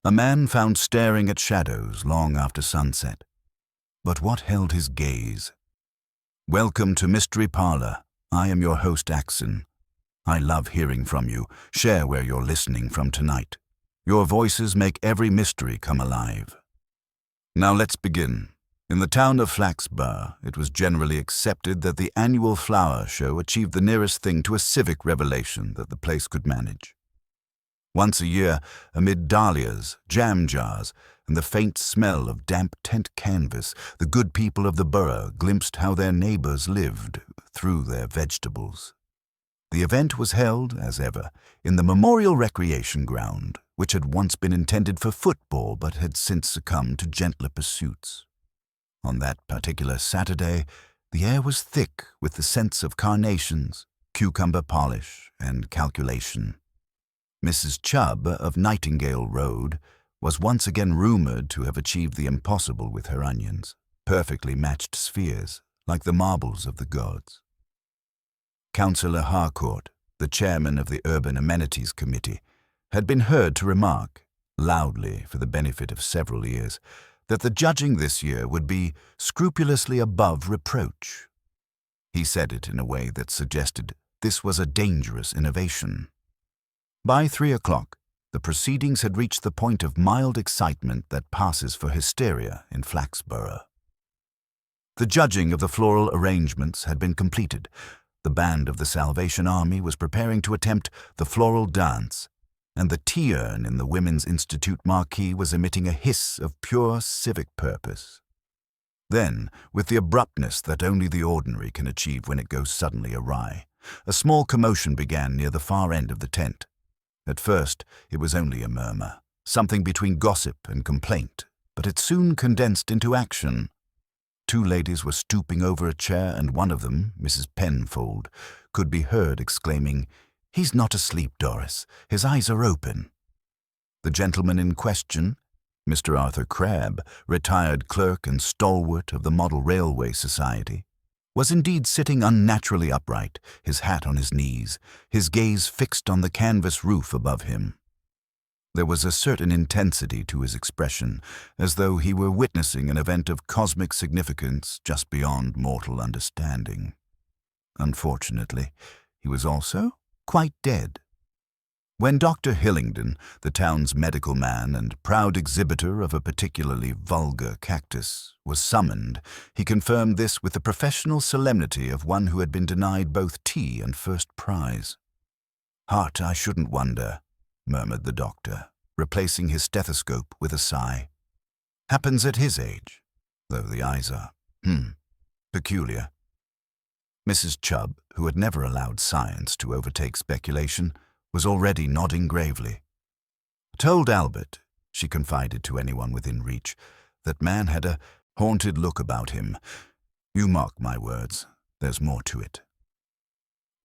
A man found staring at shadows long after sunset. But what held his gaze? Welcome to Mystery Parlour. I am your host, Axon. I love hearing from you. Share where you're listening from tonight. Your voices make every mystery come alive. Now let's begin. In the town of Flaxborough, it was generally accepted that the annual flower show achieved the nearest thing to a civic revelation that the place could manage. Once a year, amid dahlias, jam jars, and the faint smell of damp tent canvas, the good people of the borough glimpsed how their neighbours lived through their vegetables. The event was held, as ever, in the Memorial Recreation Ground, which had once been intended for football but had since succumbed to gentler pursuits. On that particular Saturday, the air was thick with the scents of carnations, cucumber polish, and calculation. Mrs. Chubb of Nightingale Road was once again rumoured to have achieved the impossible with her onions, perfectly matched spheres, like the marbles of the gods. Councillor Harcourt, the chairman of the Urban Amenities Committee, had been heard to remark, loudly for the benefit of several ears, that the judging this year would be scrupulously above reproach. He said it in a way that suggested this was a dangerous innovation. By 3 o'clock, the proceedings had reached the point of mild excitement that passes for hysteria in Flaxborough. The judging of the floral arrangements had been completed. The band of the Salvation Army was preparing to attempt the floral dance, and the tea-urn in the Women's Institute marquee was emitting a hiss of pure civic purpose. Then, with the abruptness that only the ordinary can achieve when it goes suddenly awry, a small commotion began near the far end of the tent. At first, it was only a murmur, something between gossip and complaint, but it soon condensed into action. 2 ladies were stooping over a chair, and one of them, Mrs. Penfold, could be heard exclaiming, "He's not asleep, Doris. His eyes are open." The gentleman in question, Mr. Arthur Crabb, retired clerk and stalwart of the Model Railway Society, was indeed sitting unnaturally upright, his hat on his knees, his gaze fixed on the canvas roof above him. There was a certain intensity to his expression, as though he were witnessing an event of cosmic significance just beyond mortal understanding. Unfortunately, he was also quite dead. When Dr. Hillingdon, the town's medical man and proud exhibitor of a particularly vulgar cactus, was summoned, he confirmed this with the professional solemnity of one who had been denied both tea and first prize. "Heart, I shouldn't wonder," murmured the doctor, replacing his stethoscope with a sigh. "Happens at his age, though the eyes are, peculiar." Mrs. Chubb, who had never allowed science to overtake speculation, was already nodding gravely. "Told Albert," she confided to anyone within reach, "that man had a haunted look about him. You mark my words, there's more to it."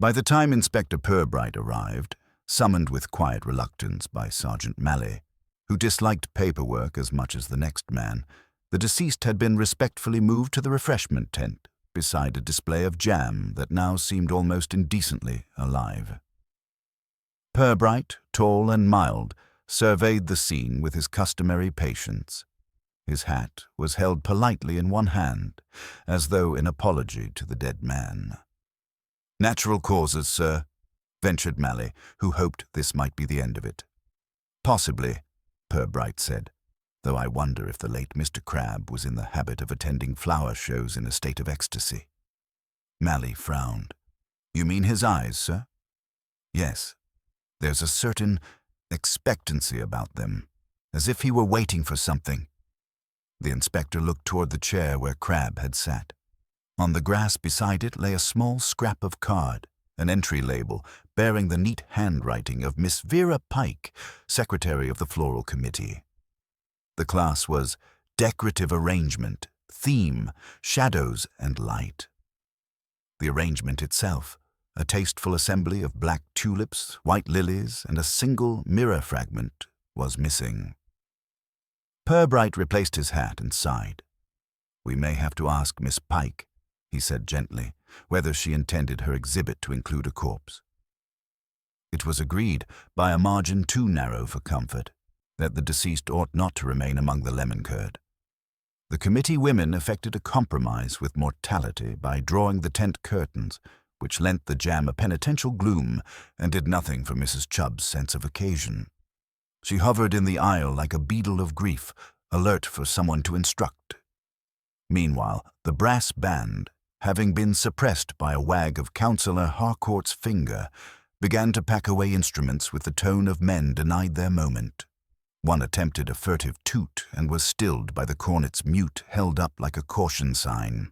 By the time Inspector Purbright arrived, summoned with quiet reluctance by Sergeant Malley, who disliked paperwork as much as the next man, the deceased had been respectfully moved to the refreshment tent, beside a display of jam that now seemed almost indecently alive. Purbright, tall and mild, surveyed the scene with his customary patience. His hat was held politely in one hand, as though in apology to the dead man. "Natural causes, sir," ventured Malley, who hoped this might be the end of it. "Possibly," Purbright said, "though I wonder if the late Mr. Crabb was in the habit of attending flower shows in a state of ecstasy." Malley frowned. "You mean his eyes, sir?" "Yes. There's a certain expectancy about them, as if he were waiting for something." The inspector looked toward the chair where Crabb had sat. On the grass beside it lay a small scrap of card, an entry label bearing the neat handwriting of Miss Vera Pike, secretary of the Floral Committee. The class was Decorative Arrangement, Theme, Shadows and Light. The arrangement itself, a tasteful assembly of black tulips, white lilies, and a single mirror fragment, was missing. Purbright replaced his hat and sighed. "We may have to ask Miss Pike," he said gently, "whether she intended her exhibit to include a corpse." It was agreed, by a margin too narrow for comfort, that the deceased ought not to remain among the lemon curd. The committee women effected a compromise with mortality by drawing the tent curtains, which lent the jam a penitential gloom and did nothing for Mrs. Chubb's sense of occasion. She hovered in the aisle like a beadle of grief, alert for someone to instruct. Meanwhile, the brass band, having been suppressed by a wag of Councillor Harcourt's finger, began to pack away instruments with the tone of men denied their moment. One attempted a furtive toot and was stilled by the cornet's mute held up like a caution sign.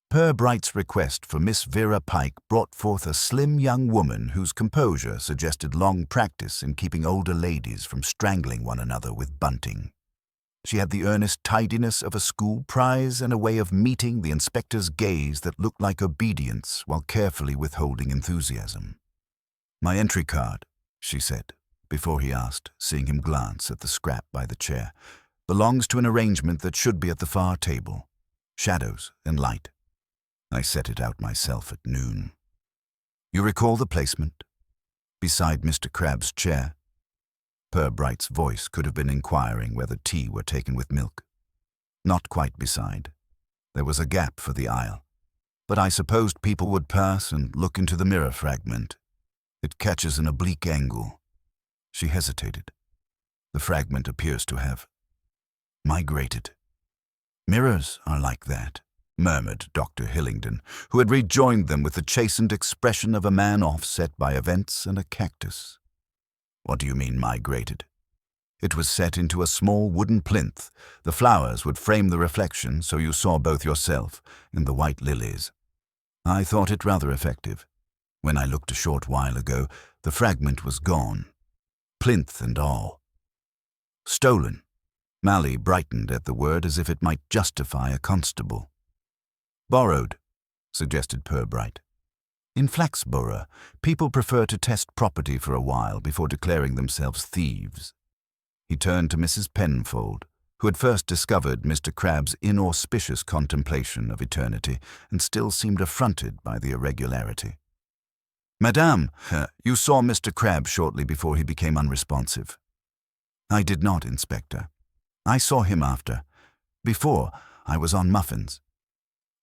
Purbright's request for Miss Vera Pike brought forth a slim young woman whose composure suggested long practice in keeping older ladies from strangling one another with bunting. She had the earnest tidiness of a school prize and a way of meeting the inspector's gaze that looked like obedience while carefully withholding enthusiasm. "My entry card," she said, before he asked, seeing him glance at the scrap by the chair, "belongs to an arrangement that should be at the far table. Shadows and light. I set it out myself at noon. You recall the placement? Beside Mr. Crabbe's chair." Purbright's voice could have been inquiring whether tea were taken with milk. "Not quite beside. There was a gap for the aisle. But I supposed people would pass and look into the mirror fragment. It catches an oblique angle." She hesitated. "The fragment appears to have migrated." "Mirrors are like that," murmured Dr. Hillingdon, who had rejoined them with the chastened expression of a man offset by events and a cactus. "What do you mean, migrated?" "It was set into a small wooden plinth. The flowers would frame the reflection so you saw both yourself and the white lilies. I thought it rather effective. When I looked a short while ago, the fragment was gone. Plinth and all. Stolen." Mally brightened at the word as if it might justify a constable. "Borrowed," suggested Purbright. "In Flaxborough, people prefer to test property for a while before declaring themselves thieves." He turned to Mrs. Penfold, who had first discovered Mr. Crabbe's inauspicious contemplation of eternity and still seemed affronted by the irregularity. "Madame, you saw Mr. Crabbe shortly before he became unresponsive." "I did not, Inspector. I saw him after. Before, I was on muffins."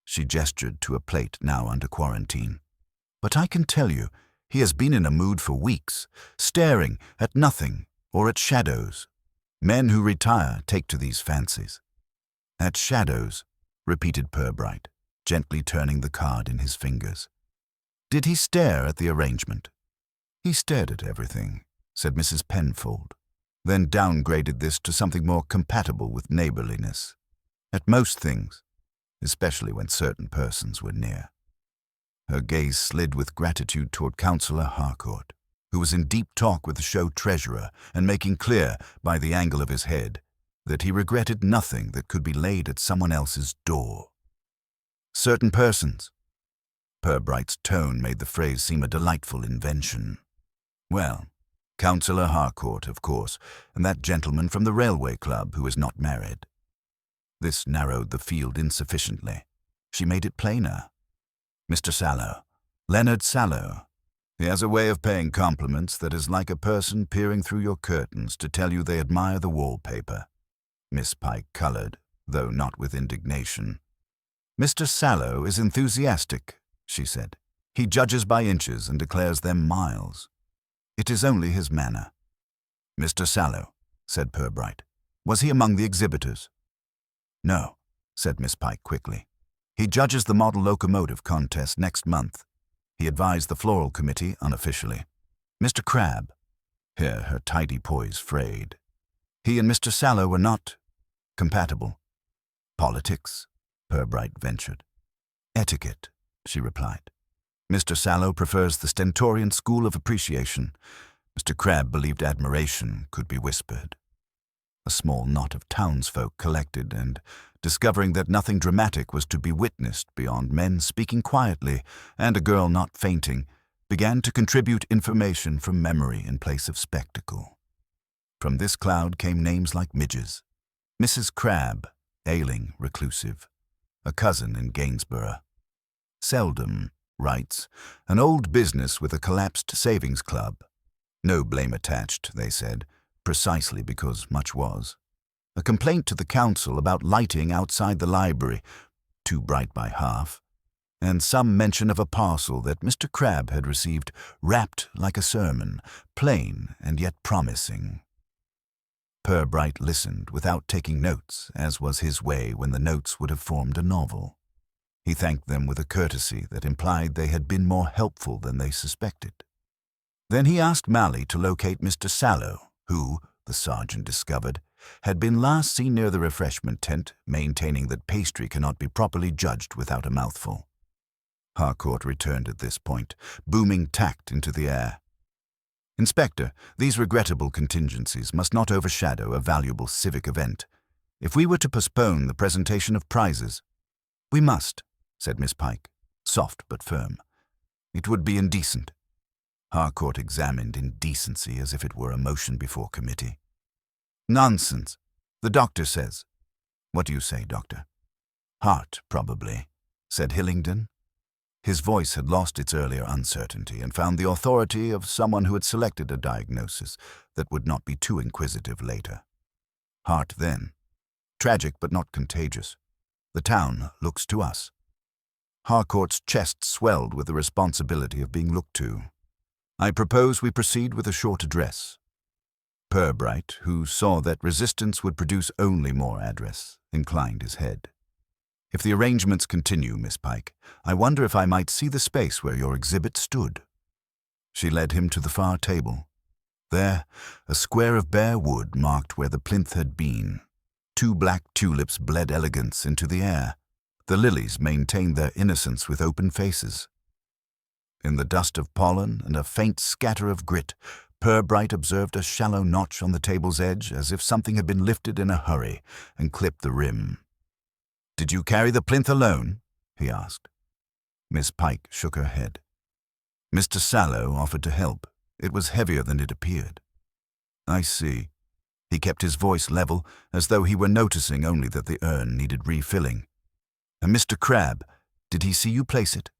She gestured to a plate now under quarantine. "But I can tell you, he has been in a mood for weeks, staring at nothing or at shadows. Men who retire take to these fancies." "At shadows," repeated Purbright, gently turning the card in his fingers. "Did he stare at the arrangement?" "He stared at everything," said Mrs. Penfold, then downgraded this to something more compatible with neighborliness. "At most things, especially when certain persons were near." Her gaze slid with gratitude toward Councillor Harcourt, who was in deep talk with the show treasurer and making clear, by the angle of his head, that he regretted nothing that could be laid at someone else's door. "Certain persons." Purbright's tone made the phrase seem a delightful invention. "Well, Councillor Harcourt, of course, and that gentleman from the railway club who is not married." This narrowed the field insufficiently. She made it plainer. "Mr. Sallow, Leonard Sallow. He has a way of paying compliments that is like a person peering through your curtains to tell you they admire the wallpaper." Miss Pike colored, though not with indignation. "Mr. Sallow is enthusiastic," she said. "He judges by inches and declares them miles. It is only his manner." "Mr. Sallow," said Purbright. "Was he among the exhibitors?" "No," said Miss Pike quickly. "He judges the model locomotive contest next month. He advised the floral committee unofficially. Mr. Crabbe," here her tidy poise frayed, "he and Mr. Sallow were not compatible." "Politics?" Purbright ventured. "Etiquette," she replied. "Mr. Sallow prefers the stentorian school of appreciation. Mr. Crabbe believed admiration could be whispered." A small knot of townsfolk collected and, discovering that nothing dramatic was to be witnessed beyond men speaking quietly and a girl not fainting, began to contribute information from memory in place of spectacle. From this cloud came names like Midge's. Mrs. Crabbe, ailing, reclusive. A cousin in Gainsborough. Seldom, writes, an old business with a collapsed savings club. No blame attached, they said. precisely because much was. A complaint to the council about lighting outside the library, too bright by half, and some mention of a parcel that Mr. Crabbe had received wrapped like a sermon, plain and yet promising. Purbright listened without taking notes, as was his way when the notes would have formed a novel. He thanked them with a courtesy that implied they had been more helpful than they suspected. Then he asked Mally to locate Mr. Sallow, who, the sergeant discovered, had been last seen near the refreshment tent, maintaining that pastry cannot be properly judged without a mouthful. Harcourt returned at this point, booming tact into the air. "Inspector, these regrettable contingencies must not overshadow a valuable civic event. If we were to postpone the presentation of prizes—" "We must," said Miss Pike, soft but firm. "It would be indecent." Harcourt examined indecency as if it were a motion before committee. "Nonsense. The doctor says." "What do you say, doctor?" "Heart, probably," said Hillingdon. His voice had lost its earlier uncertainty and found the authority of someone who had selected a diagnosis that would not be too inquisitive later. "Heart, then. Tragic but not contagious. The town looks to us." Harcourt's chest swelled with the responsibility of being looked to. "I propose we proceed with a short address." Purbright, who saw that resistance would produce only more address, inclined his head. "If the arrangements continue, Miss Pike, I wonder if I might see the space where your exhibit stood." She led him to the far table. There, a square of bare wood marked where the plinth had been. 2 black tulips bled elegance into the air. The lilies maintained their innocence with open faces. In the dust of pollen and a faint scatter of grit, Purbright observed a shallow notch on the table's edge, as if something had been lifted in a hurry, and clipped the rim. "Did you carry the plinth alone?" he asked. Miss Pike shook her head. "Mr. Sallow offered to help. It was heavier than it appeared." "I see." He kept his voice level, as though he were noticing only that the urn needed refilling. "And Mr. Crabbe, did he see you place it?"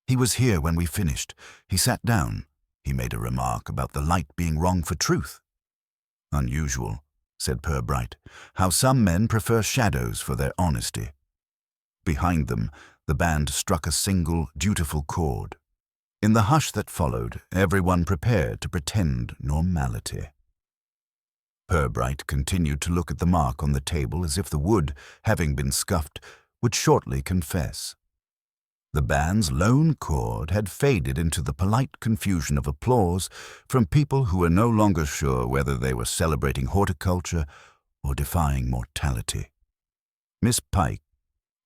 "He was here when we finished. He sat down. He made a remark about the light being wrong for truth." "Unusual," said Purbright, "how some men prefer shadows for their honesty." Behind them, the band struck a single, dutiful chord. In the hush that followed, everyone prepared to pretend normality. Purbright continued to look at the mark on the table as if the wood, having been scuffed, would shortly confess. The band's lone chord had faded into the polite confusion of applause from people who were no longer sure whether they were celebrating horticulture or defying mortality. Miss Pike,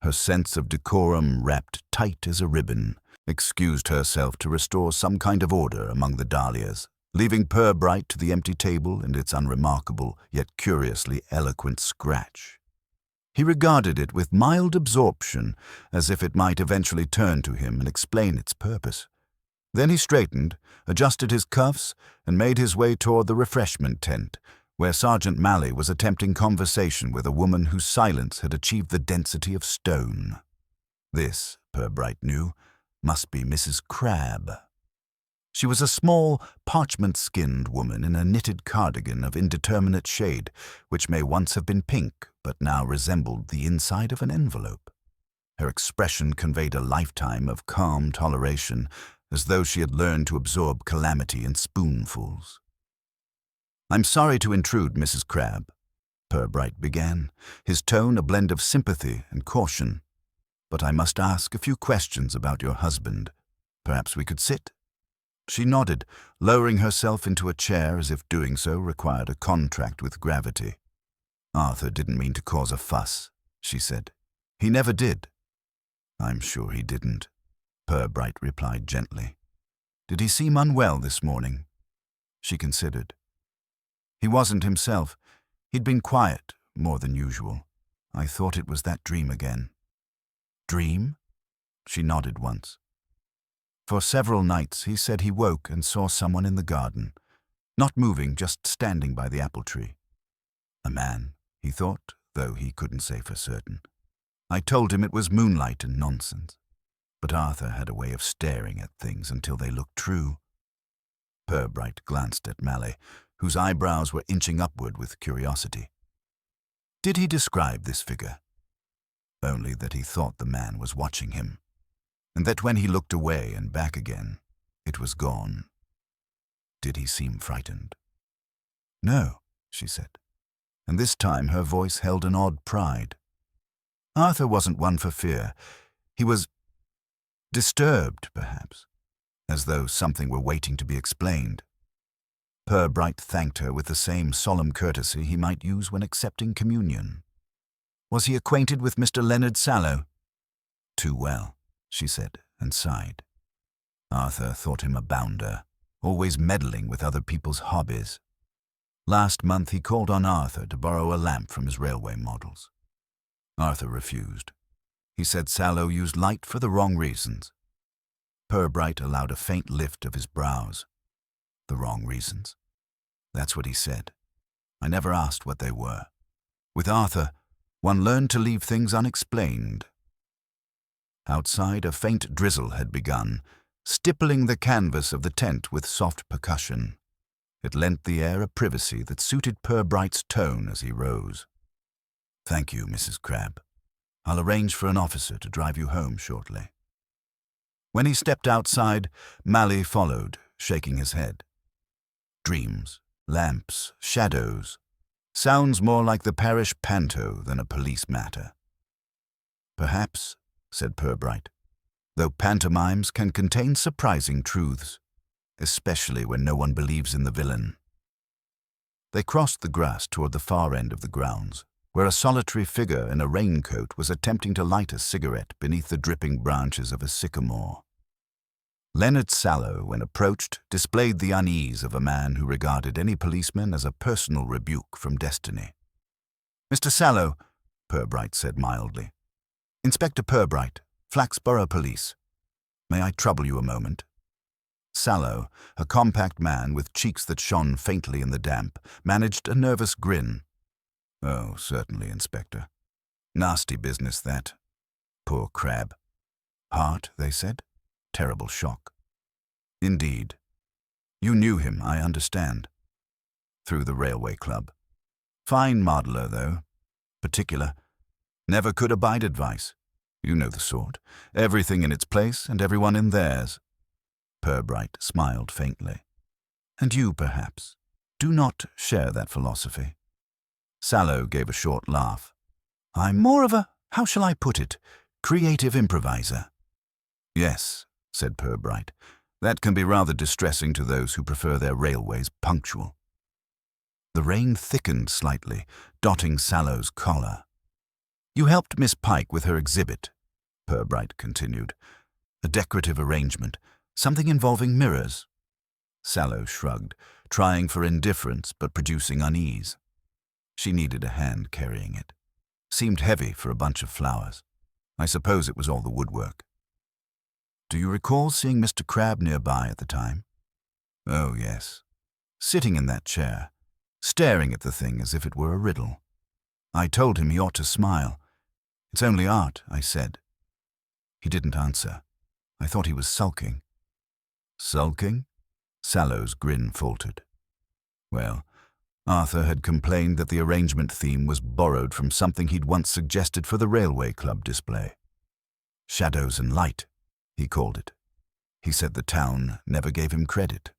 her sense of decorum wrapped tight as a ribbon, excused herself to restore some kind of order among the dahlias, leaving Purbright to the empty table and its unremarkable yet curiously eloquent scratch. He regarded it with mild absorption, as if it might eventually turn to him and explain its purpose. Then he straightened, adjusted his cuffs, and made his way toward the refreshment tent, where Sergeant Mally was attempting conversation with a woman whose silence had achieved the density of stone. This, Purbright knew, must be Mrs. Crabbe. She was a small, parchment-skinned woman in a knitted cardigan of indeterminate shade, which may once have been pink, but now resembled the inside of an envelope. Her expression conveyed a lifetime of calm toleration, as though she had learned to absorb calamity in spoonfuls. "I'm sorry to intrude, Mrs. Crabbe," Purbright began, his tone a blend of sympathy and caution. "But I must ask a few questions about your husband. Perhaps we could sit?" She nodded, lowering herself into a chair as if doing so required a contract with gravity. "Arthur didn't mean to cause a fuss," she said. "He never did." "I'm sure he didn't," Purbright replied gently. "Did he seem unwell this morning?" She considered. "He wasn't himself. He'd been quiet, more than usual. I thought it was that dream again." "Dream?" She nodded once. "For several nights he said he woke and saw someone in the garden, not moving, just standing by the apple tree. A man, he thought, though he couldn't say for certain. I told him it was moonlight and nonsense, but Arthur had a way of staring at things until they looked true." Purbright glanced at Mally, whose eyebrows were inching upward with curiosity. Did he describe this figure? Only that he thought the man was watching him, and that when he looked away and back again, it was gone. Did he seem frightened? No, she said, and this time her voice held an odd pride. Arthur wasn't one for fear. He was disturbed, perhaps, as though something were waiting to be explained. Purbright thanked her with the same solemn courtesy he might use when accepting communion. Was he acquainted with Mr. Leonard Sallow? Too well, she said, and sighed. Arthur thought him a bounder, always meddling with other people's hobbies. Last month he called on Arthur to borrow a lamp from his railway models. Arthur refused. He said Sallow used light for the wrong reasons. Purbright allowed a faint lift of his brows. The wrong reasons. That's what he said. I never asked what they were. With Arthur, one learned to leave things unexplained. Outside, a faint drizzle had begun, stippling the canvas of the tent with soft percussion. It lent the air a privacy that suited Purbright's tone as he rose. Thank you, Mrs. Crabbe. I'll arrange for an officer to drive you home shortly. When he stepped outside, Mally followed, shaking his head. Dreams, lamps, shadows. Sounds more like the parish panto than a police matter. Perhaps, said Purbright, though pantomimes can contain surprising truths, especially when no one believes in the villain. They crossed the grass toward the far end of the grounds, where a solitary figure in a raincoat was attempting to light a cigarette beneath the dripping branches of a sycamore. Leonard Sallow, when approached, displayed the unease of a man who regarded any policeman as a personal rebuke from destiny. Mr. Sallow, Purbright said mildly. Inspector Purbright, Flaxborough Police. May I trouble you a moment? Sallow, a compact man with cheeks that shone faintly in the damp, managed a nervous grin. Oh, certainly, Inspector. Nasty business, that. Poor Crabbe. Heart, they said. Terrible shock. Indeed. You knew him, I understand. Through the railway club. Fine modeller, though. Particular. Never could abide advice. You know the sort. Everything in its place and everyone in theirs. Purbright smiled faintly. And you, perhaps, do not share that philosophy. Sallow gave a short laugh. I'm more of a, how shall I put it, creative improviser. Yes, said Purbright. That can be rather distressing to those who prefer their railways punctual. The rain thickened slightly, dotting Sallow's collar. You helped Miss Pike with her exhibit, Purbright continued. A decorative arrangement, something involving mirrors. Sallow shrugged, trying for indifference but producing unease. She needed a hand carrying it. Seemed heavy for a bunch of flowers. I suppose it was all the woodwork. Do you recall seeing Mr. Crabbe nearby at the time? Oh, yes. Sitting in that chair, staring at the thing as if it were a riddle. I told him he ought to smile. It's only art, I said. He didn't answer. I thought he was sulking. Sulking? Sallow's grin faltered. Well, Arthur had complained that the arrangement theme was borrowed from something he'd once suggested for the railway club display. Shadows and light, he called it. He said the town never gave him credit.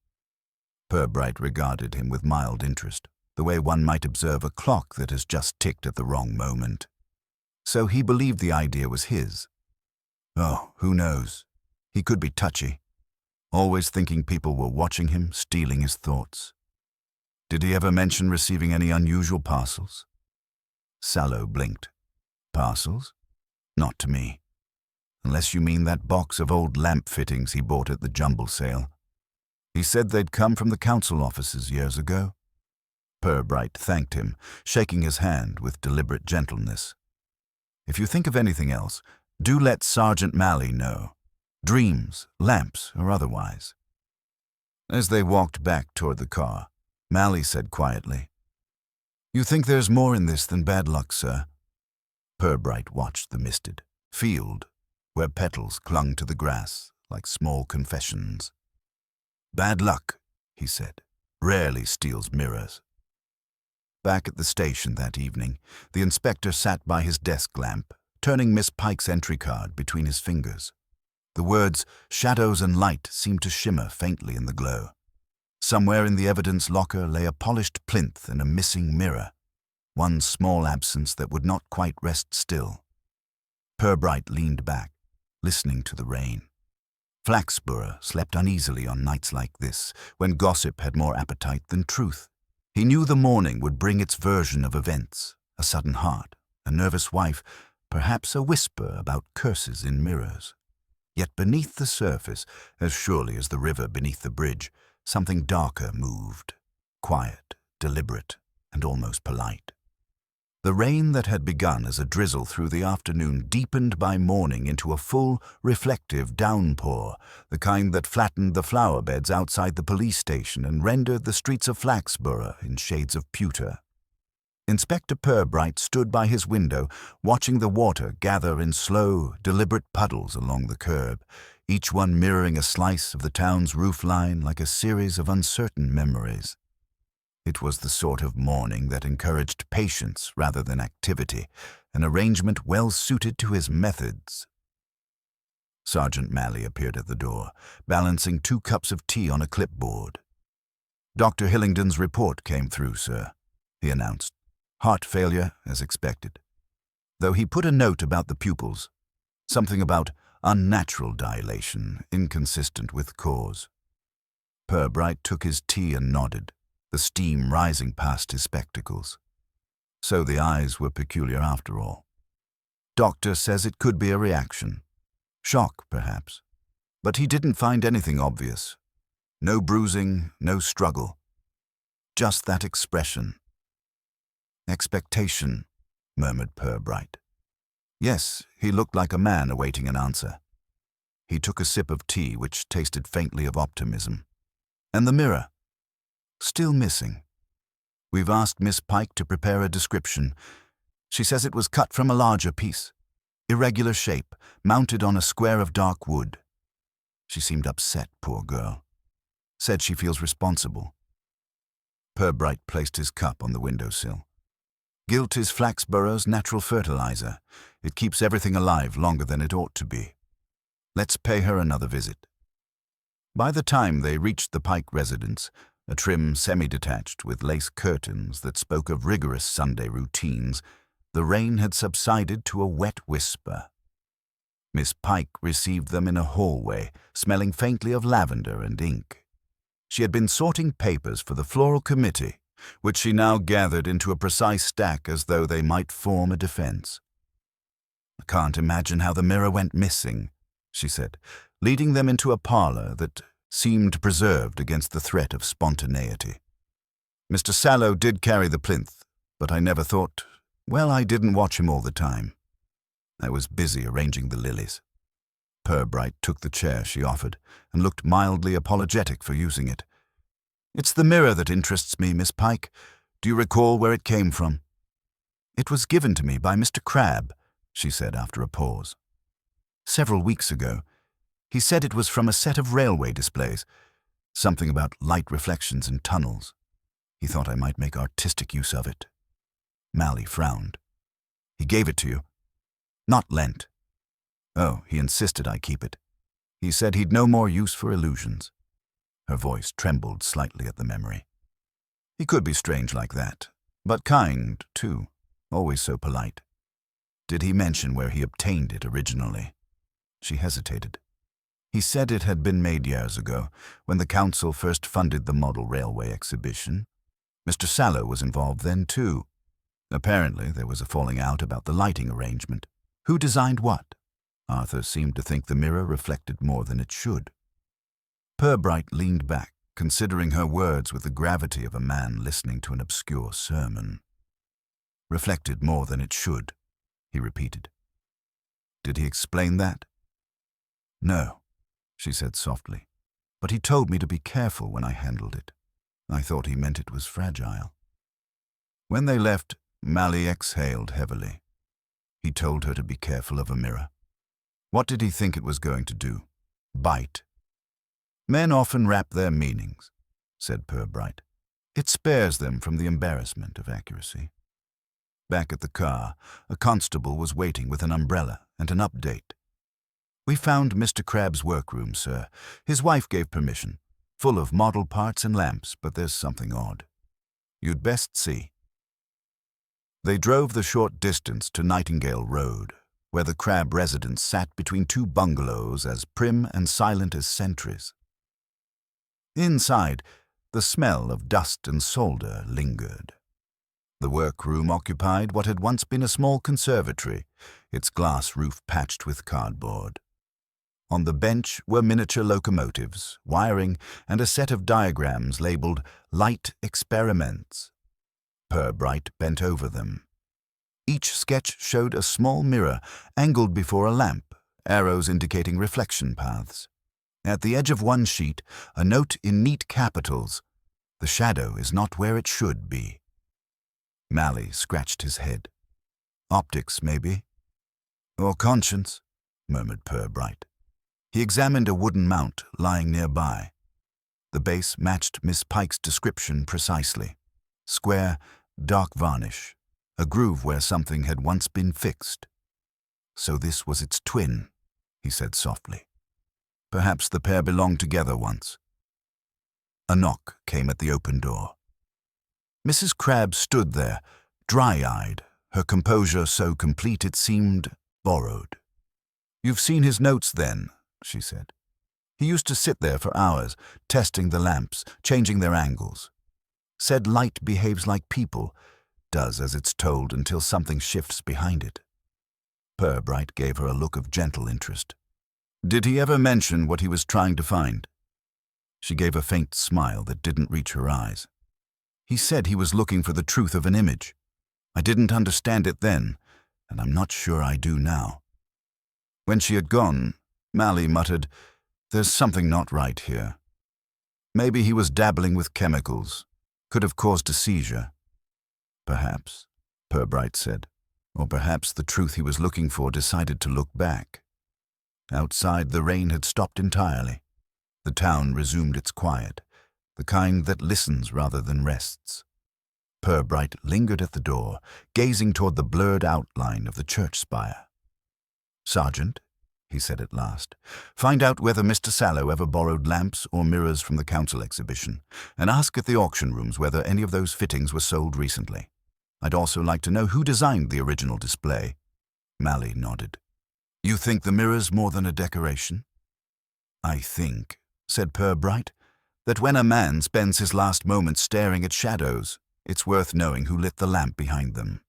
Purbright regarded him with mild interest, the way one might observe a clock that has just ticked at the wrong moment. So he believed the idea was his. Oh, who knows? He could be touchy, always thinking people were watching him, stealing his thoughts. Did he ever mention receiving any unusual parcels? Sallow blinked. Parcels? Not to me. Unless you mean that box of old lamp fittings he bought at the jumble sale. He said they'd come from the council offices years ago. Purbright thanked him, shaking his hand with deliberate gentleness. If you think of anything else, do let Sergeant Mally know. Dreams, lamps, or otherwise. As they walked back toward the car, Mally said quietly, You think there's more in this than bad luck, sir? Purbright watched the misted field, where petals clung to the grass like small confessions. Bad luck, he said, rarely steals mirrors. Back at the station that evening, the inspector sat by his desk lamp, turning Miss Pike's entry card between his fingers. The words shadows and light seemed to shimmer faintly in the glow. Somewhere in the evidence locker lay a polished plinth and a missing mirror, one small absence that would not quite rest still. Purbright leaned back, listening to the rain. Flaxborough slept uneasily on nights like this, when gossip had more appetite than truth. He knew the morning would bring its version of events, a sudden heart, a nervous wife, perhaps a whisper about curses in mirrors. Yet beneath the surface, as surely as the river beneath the bridge, something darker moved, quiet, deliberate, and almost polite. The rain that had begun as a drizzle through the afternoon deepened by morning into a full, reflective downpour, the kind that flattened the flower beds outside the police station and rendered the streets of Flaxborough in shades of pewter. Inspector Purbright stood by his window, watching the water gather in slow, deliberate puddles along the curb, each one mirroring a slice of the town's roofline like a series of uncertain memories. It was the sort of morning that encouraged patience rather than activity, an arrangement well suited to his methods. Sergeant Malley appeared at the door, balancing 2 cups of tea on a clipboard. "Dr. Hillingdon's report came through, sir," he announced. "Heart failure, as expected. Though he put a note about the pupils, something about unnatural dilation, inconsistent with cause." Purbright took his tea and nodded, the steam rising past his spectacles. So the eyes were peculiar after all. "Doctor says it could be a reaction. Shock, perhaps. But he didn't find anything obvious. No bruising, no struggle. Just that expression." "Expectation," murmured Purbright. Yes, he looked like a man awaiting an answer. He took a sip of tea, which tasted faintly of optimism. "And the mirror? Still missing. We've asked Miss Pike to prepare a description. She says it was cut from a larger piece. Irregular shape, mounted on a square of dark wood. She seemed upset, poor girl. Said she feels responsible." Purbright placed his cup on the windowsill. "Guilt is Flaxborough's natural fertilizer. It keeps everything alive longer than it ought to be. Let's pay her another visit." By the time they reached the Pike residence, a trim semi-detached with lace curtains that spoke of rigorous Sunday routines, the rain had subsided to a wet whisper. Miss Pike received them in a hallway, smelling faintly of lavender and ink. She had been sorting papers for the floral committee, which she now gathered into a precise stack as though they might form a defense. "I can't imagine how the mirror went missing," she said, leading them into a parlour that seemed preserved against the threat of spontaneity. "Mr. Sallow did carry the plinth, but I never thought, well, I didn't watch him all the time. I was busy arranging the lilies." Purbright took the chair she offered and looked mildly apologetic for using it. "It's the mirror that interests me, Miss Pike. Do you recall where it came from?" "It was given to me by Mr. Crabbe," she said after a pause. "Several weeks ago. He said it was from a set of railway displays, something about light reflections in tunnels. He thought I might make artistic use of it." Malley frowned. "He gave it to you?" "Not lent." "Oh, he insisted I keep it. He said he'd no more use for illusions." Her voice trembled slightly at the memory. "He could be strange like that, but kind, too, always so polite." "Did he mention where he obtained it originally?" She hesitated. "He said it had been made years ago, when the council first funded the model railway exhibition. Mr. Sallow was involved then, too. Apparently there was a falling out about the lighting arrangement. Who designed what? Arthur seemed to think the mirror reflected more than it should." Purbright leaned back, considering her words with the gravity of a man listening to an obscure sermon. "Reflected more than it should," he repeated. "Did he explain that?" "No," she said softly, "but he told me to be careful when I handled it. I thought he meant it was fragile." When they left, Malley exhaled heavily. He told her to be careful of a mirror. What did he think it was going to do? Bite? "Men often wrap their meanings," said Purbright. It spares them from the embarrassment of accuracy. Back at the car, a constable was waiting with an umbrella and an update. "We found Mr. Crabbe's workroom, sir. His wife gave permission. Full of model parts and lamps, but there's something odd. You'd best see." They drove the short distance to Nightingale Road, where the Crabbe residence sat between two bungalows as prim and silent as sentries. Inside, the smell of dust and solder lingered. The workroom occupied what had once been a small conservatory, its glass roof patched with cardboard. On the bench were miniature locomotives, wiring, and a set of diagrams labeled "Light Experiments." Purbright bent over them. Each sketch showed a small mirror angled before a lamp, arrows indicating reflection paths. At the edge of one sheet, a note in neat capitals, "The shadow is not where it should be." Mally scratched his head. "Optics, maybe?" "Or conscience," murmured Purbright. He examined a wooden mount lying nearby. The base matched Miss Pike's description precisely. Square, dark varnish, a groove where something had once been fixed. "So this was its twin," he said softly. "Perhaps the pair belonged together once." A knock came at the open door. Mrs. Crabbe stood there, dry-eyed, her composure so complete it seemed borrowed. "You've seen his notes, then," she said. "He used to sit there for hours, testing the lamps, changing their angles. Said light behaves like people, does as it's told until something shifts behind it." Purbright gave her a look of gentle interest. "Did he ever mention what he was trying to find?" She gave a faint smile that didn't reach her eyes. "He said he was looking for the truth of an image. I didn't understand it then, and I'm not sure I do now." When she had gone, Mally muttered, "There's something not right here. Maybe he was dabbling with chemicals. Could have caused a seizure." "Perhaps," Purbright said. "Or perhaps the truth he was looking for decided to look back." Outside, the rain had stopped entirely. The town resumed its quiet, the kind that listens rather than rests. Purbright lingered at the door, gazing toward the blurred outline of the church spire. "Sergeant," he said at last, "find out whether Mr. Sallow ever borrowed lamps or mirrors from the council exhibition, and ask at the auction rooms whether any of those fittings were sold recently. I'd also like to know who designed the original display." Mally nodded. "You think the mirror's more than a decoration?" "I think," said Purbright, "that when a man spends his last moments staring at shadows, it's worth knowing who lit the lamp behind them."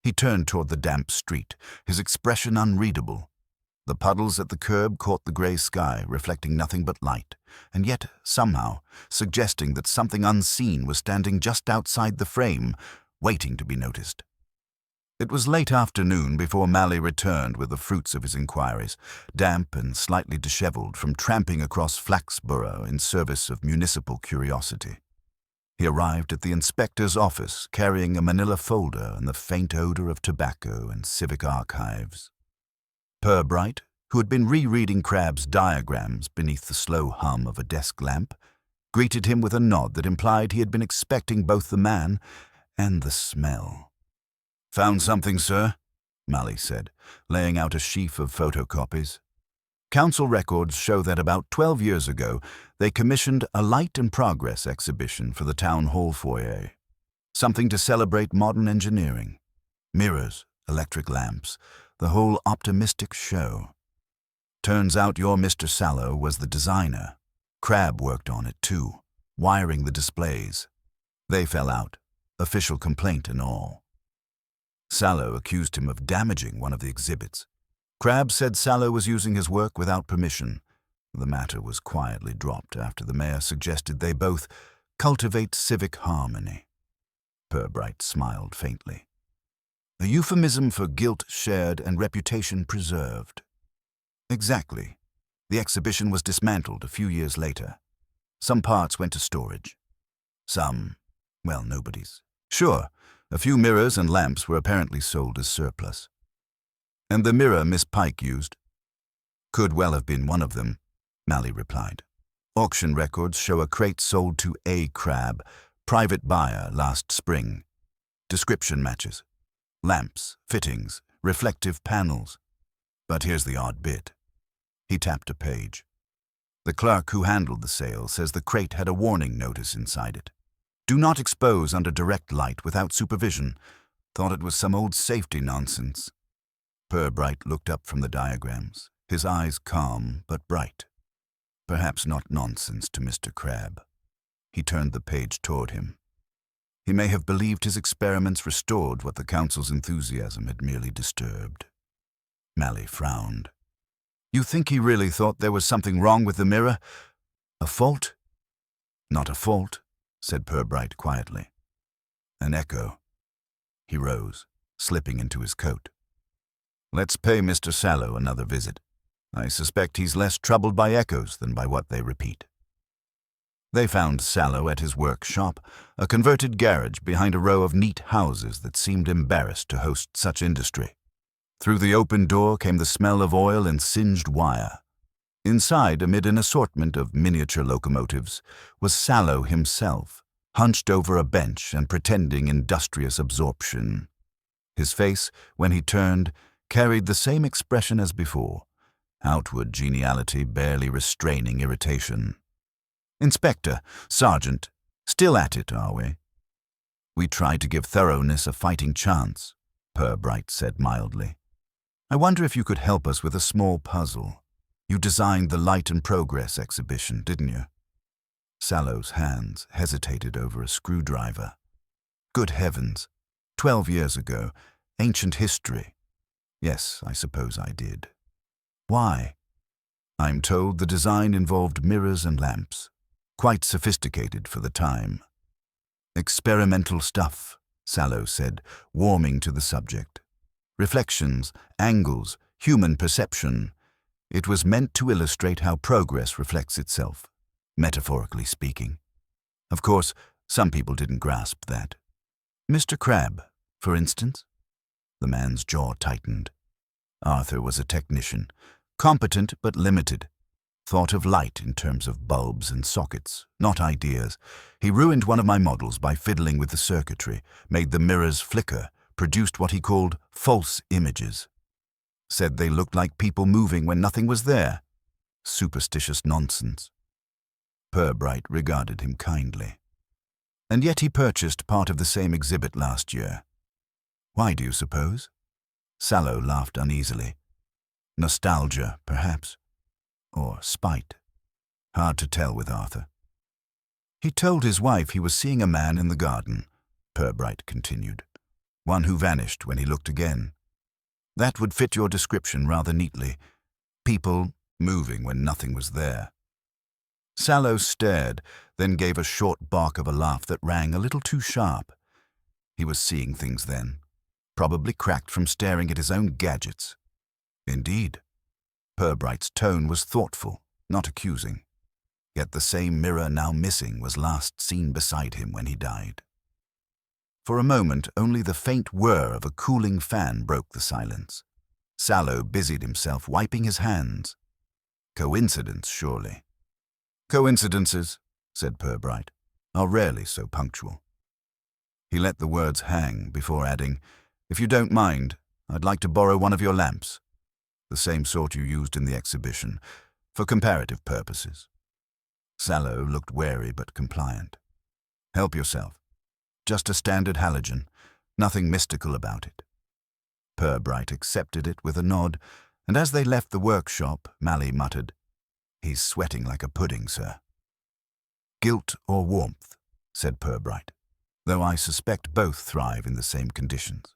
He turned toward the damp street, his expression unreadable. The puddles at the curb caught the grey sky, reflecting nothing but light, and yet, somehow, suggesting that something unseen was standing just outside the frame, waiting to be noticed. It was late afternoon before Mally returned with the fruits of his inquiries, damp and slightly dishevelled from tramping across Flaxborough in service of municipal curiosity. He arrived at the inspector's office carrying a manila folder and the faint odour of tobacco and civic archives. Purbright, who had been rereading Crabbe's diagrams beneath the slow hum of a desk lamp, greeted him with a nod that implied he had been expecting both the man and the smell. "Found something, sir?" Mally said, laying out a sheaf of photocopies. "Council records show that about 12 years ago they commissioned a Light and Progress exhibition for the town hall foyer. Something to celebrate modern engineering. Mirrors, electric lamps, the whole optimistic show. Turns out your Mr. Sallow was the designer. Crabbe worked on it too, wiring the displays. They fell out, official complaint and all. Sallow accused him of damaging one of the exhibits. Crabbe said Sallow was using his work without permission. The matter was quietly dropped after the mayor suggested they both cultivate civic harmony." Purbright smiled faintly. "A euphemism for guilt shared and reputation preserved." "Exactly. The exhibition was dismantled a few years later. Some parts went to storage. Some, well, nobody's. Sure, a few mirrors and lamps were apparently sold as surplus." "And the mirror Miss Pike used?" "Could well have been one of them," Mally replied. "Auction records show a crate sold to A. Crabbe, Private buyer last spring. Description matches. Lamps, fittings, reflective panels. But here's the odd bit. He tapped a page. The clerk who handled the sale says the crate had a warning notice inside it. Do not expose under direct light without supervision. Thought it was some old safety nonsense. Purbright looked up from the diagrams, his eyes calm but bright. Perhaps not nonsense to Mr. Crabbe. He turned the page toward him. He may have believed his experiments restored what the council's enthusiasm had merely disturbed. Mally frowned. You think he really thought there was something wrong with the mirror? A fault? Not a fault, said Purbright quietly. An echo. He rose, slipping into his coat. Let's pay Mr. Sallow another visit. I suspect he's less troubled by echoes than by what they repeat. They found Sallow at his workshop, a converted garage behind a row of neat houses that seemed embarrassed to host such industry. Through the open door came the smell of oil and singed wire. Inside, amid an assortment of miniature locomotives, was Sallow himself, hunched over a bench and pretending industrious absorption. His face, when he turned, carried the same expression as before, outward geniality barely restraining irritation. Inspector, Sergeant, still at it, are we? We tried to give thoroughness a fighting chance, Purbright said mildly. I wonder if you could help us with a small puzzle. You designed the Light and Progress exhibition, didn't you? Sallow's hands hesitated over a screwdriver. Good heavens, 12 years ago, ancient history. Yes, I suppose I did. Why? I'm told the design involved mirrors and lamps. Quite sophisticated for the time. Experimental stuff, Sallow said, warming to the subject. Reflections, angles, human perception. It was meant to illustrate how progress reflects itself, metaphorically speaking. Of course, some people didn't grasp that. Mr. Crabbe, for instance? The man's jaw tightened. Arthur was a technician, competent but limited. Thought of light in terms of bulbs and sockets, not ideas. He ruined one of my models by fiddling with the circuitry, made the mirrors flicker, produced what he called false images. Said they looked like people moving when nothing was there. Superstitious nonsense. Purbright regarded him kindly. And yet he purchased part of the same exhibit last year. Why do you suppose? Sallow laughed uneasily. Nostalgia, perhaps. Or spite. Hard to tell with Arthur. He told his wife he was seeing a man in the garden, Purbright continued. One who vanished when he looked again. That would fit your description rather neatly. People moving when nothing was there. Sallow stared, then gave a short bark of a laugh that rang a little too sharp. He was seeing things then, probably cracked from staring at his own gadgets. Indeed. Purbright's tone was thoughtful, not accusing. Yet the same mirror now missing was last seen beside him when he died. For a moment, only the faint whir of a cooling fan broke the silence. Sallow busied himself wiping his hands. Coincidence, surely. Coincidences, said Purbright, are rarely so punctual. He let the words hang before adding, If you don't mind, I'd like to borrow one of your lamps. The same sort you used in the exhibition, for comparative purposes. Sallow looked wary but compliant. Help yourself. Just a standard halogen, nothing mystical about it. Purbright accepted it with a nod, and as they left the workshop, Mally muttered, He's sweating like a pudding, sir. Guilt or warmth, said Purbright, though I suspect both thrive in the same conditions.